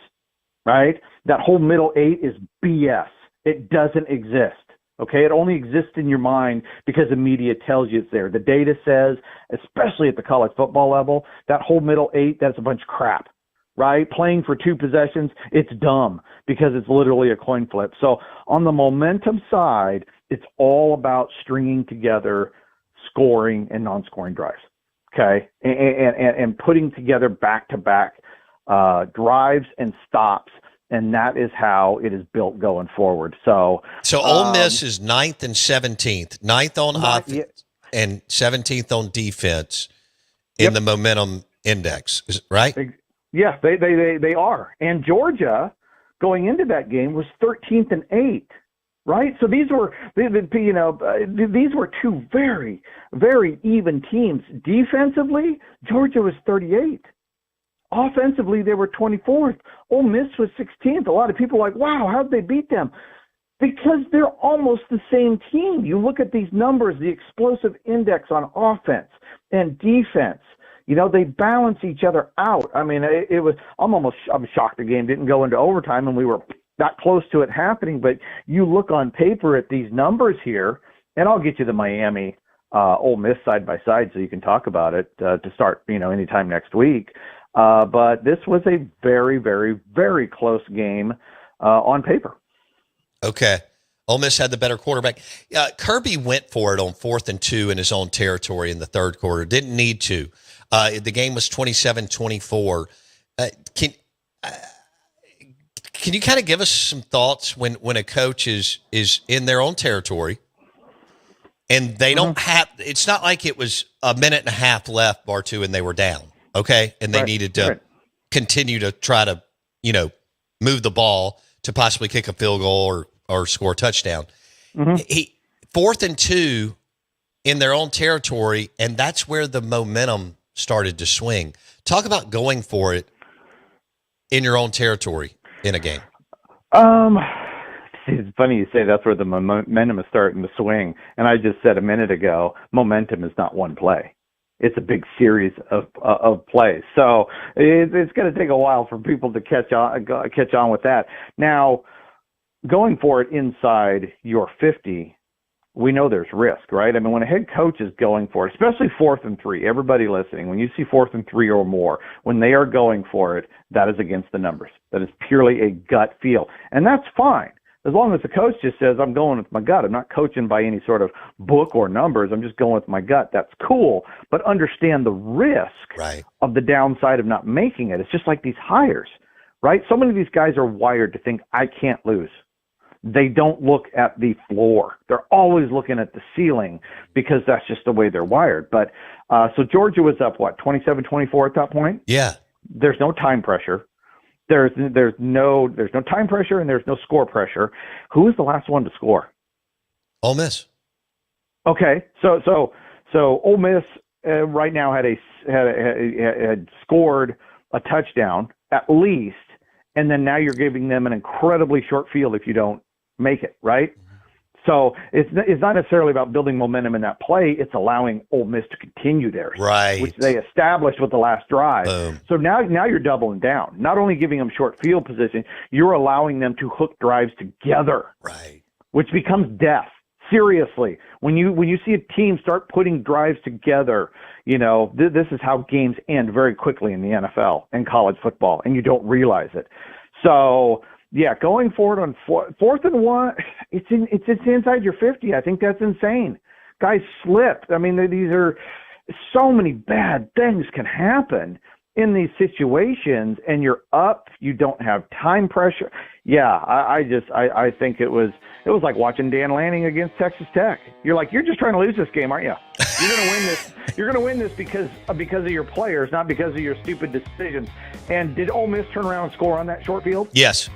right? That whole middle 8 is BS. It doesn't exist, okay? It only exists in your mind because the media tells you it's there. The data says, especially at the college football level, that whole middle 8, that's a bunch of crap, right? Playing for 2 possessions, it's dumb because it's literally a coin flip. So on the momentum side, it's all about stringing together scoring and non-scoring drives, okay, and putting together back-to-back drives and stops, and that is how it is built going forward. So Ole Miss is 9th and 17th, 9th on offense and 17th on defense in the momentum index, right? Yeah, they are. And Georgia, going into that game, was 13th and 8th. Right, so these were 2 very, very even teams. Defensively, Georgia was 38th. Offensively, they were 24th. Ole Miss was 16th. A lot of people are like, wow, how'd they beat them? Because they're almost the same team. You look at these numbers, the explosive index on offense and defense. They balance each other out. I mean, I'm shocked the game didn't go into overtime and we were not close to it happening, but you look on paper at these numbers here, and I'll get you the Miami Ole Miss side by side so you can talk about it to start, anytime next week. But this was a very, very, very close game on paper. Okay. Ole Miss had the better quarterback. Kirby went for it on 4th and 2 in his own territory in the third quarter. Didn't need to. The game was 27-24. Can you kind of give us some thoughts when a coach is in their own territory and they don't have – it's not like it was a minute and a half left, bar two, and they were down, okay? And they needed to continue to try to, move the ball to possibly kick a field goal or score a touchdown. 4th and 2 in their own territory, and that's where the momentum started to swing. Talk about going for it in your own territory in a game. It's funny you say that's where the momentum is starting to swing. And I just said a minute ago, momentum is not one play. It's a big series of plays. So it's going to take a while for people to catch on with that. Now, going for it inside your 50, we know there's risk, right? I mean, when a head coach is going for it, especially 4th and 3, everybody listening, when you see 4th and 3 or more, when they are going for it, that is against the numbers. That is purely a gut feel. And that's fine. As long as the coach just says, I'm going with my gut. I'm not coaching by any sort of book or numbers. I'm just going with my gut. That's cool. But understand the risk of the downside of not making it. It's just like these hires, right? So many of these guys are wired to think, I can't lose. They don't look at the floor. They're always looking at the ceiling because that's just the way they're wired. But so Georgia was up, 27-24 at that point? Yeah. There's no time pressure. There's no time pressure and there's no score pressure. Who was the last one to score? Ole Miss. Okay, so Ole Miss right now had scored a touchdown at least, and then now you're giving them an incredibly short field if you don't make it, right? So it's not necessarily about building momentum in that play. It's allowing Ole Miss to continue there, which they established with the last drive. So now you're doubling down. Not only giving them short field position, you're allowing them to hook drives together, which becomes death. Seriously, when you see a team start putting drives together, this is how games end very quickly in the NFL and college football, and you don't realize it. So. Yeah, going forward on 4th and 1, it's inside your 50. I think that's insane. Guys slipped. I mean, these are so many bad things can happen in these situations, and you're up. You don't have time pressure. Yeah, I think it was like watching Dan Lanning against Texas Tech. You're like, you're just trying to lose this game, aren't you? You're going to win this. You're going to win this because of your players, not because of your stupid decisions. And did Ole Miss turn around and score on that short field? Yes.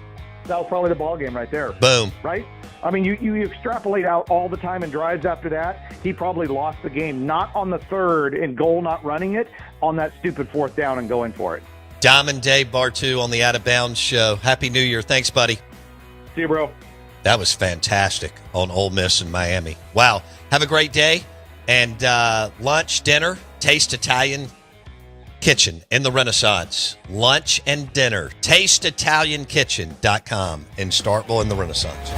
That was probably the ball game right there. Boom. Right? I mean, you extrapolate out all the time and drives after that. He probably lost the game, not on the 3rd and goal not running it, on that stupid 4th down and going for it. Diamond Dave Bartu on the Out of Bounds show. Happy New Year. Thanks, buddy. See you, bro. That was fantastic on Ole Miss and Miami. Wow. Have a great day. And lunch, dinner, Taste Italian Kitchen in the Renaissance. Lunch and dinner. TasteItalianKitchen.com in Starkville in the Renaissance.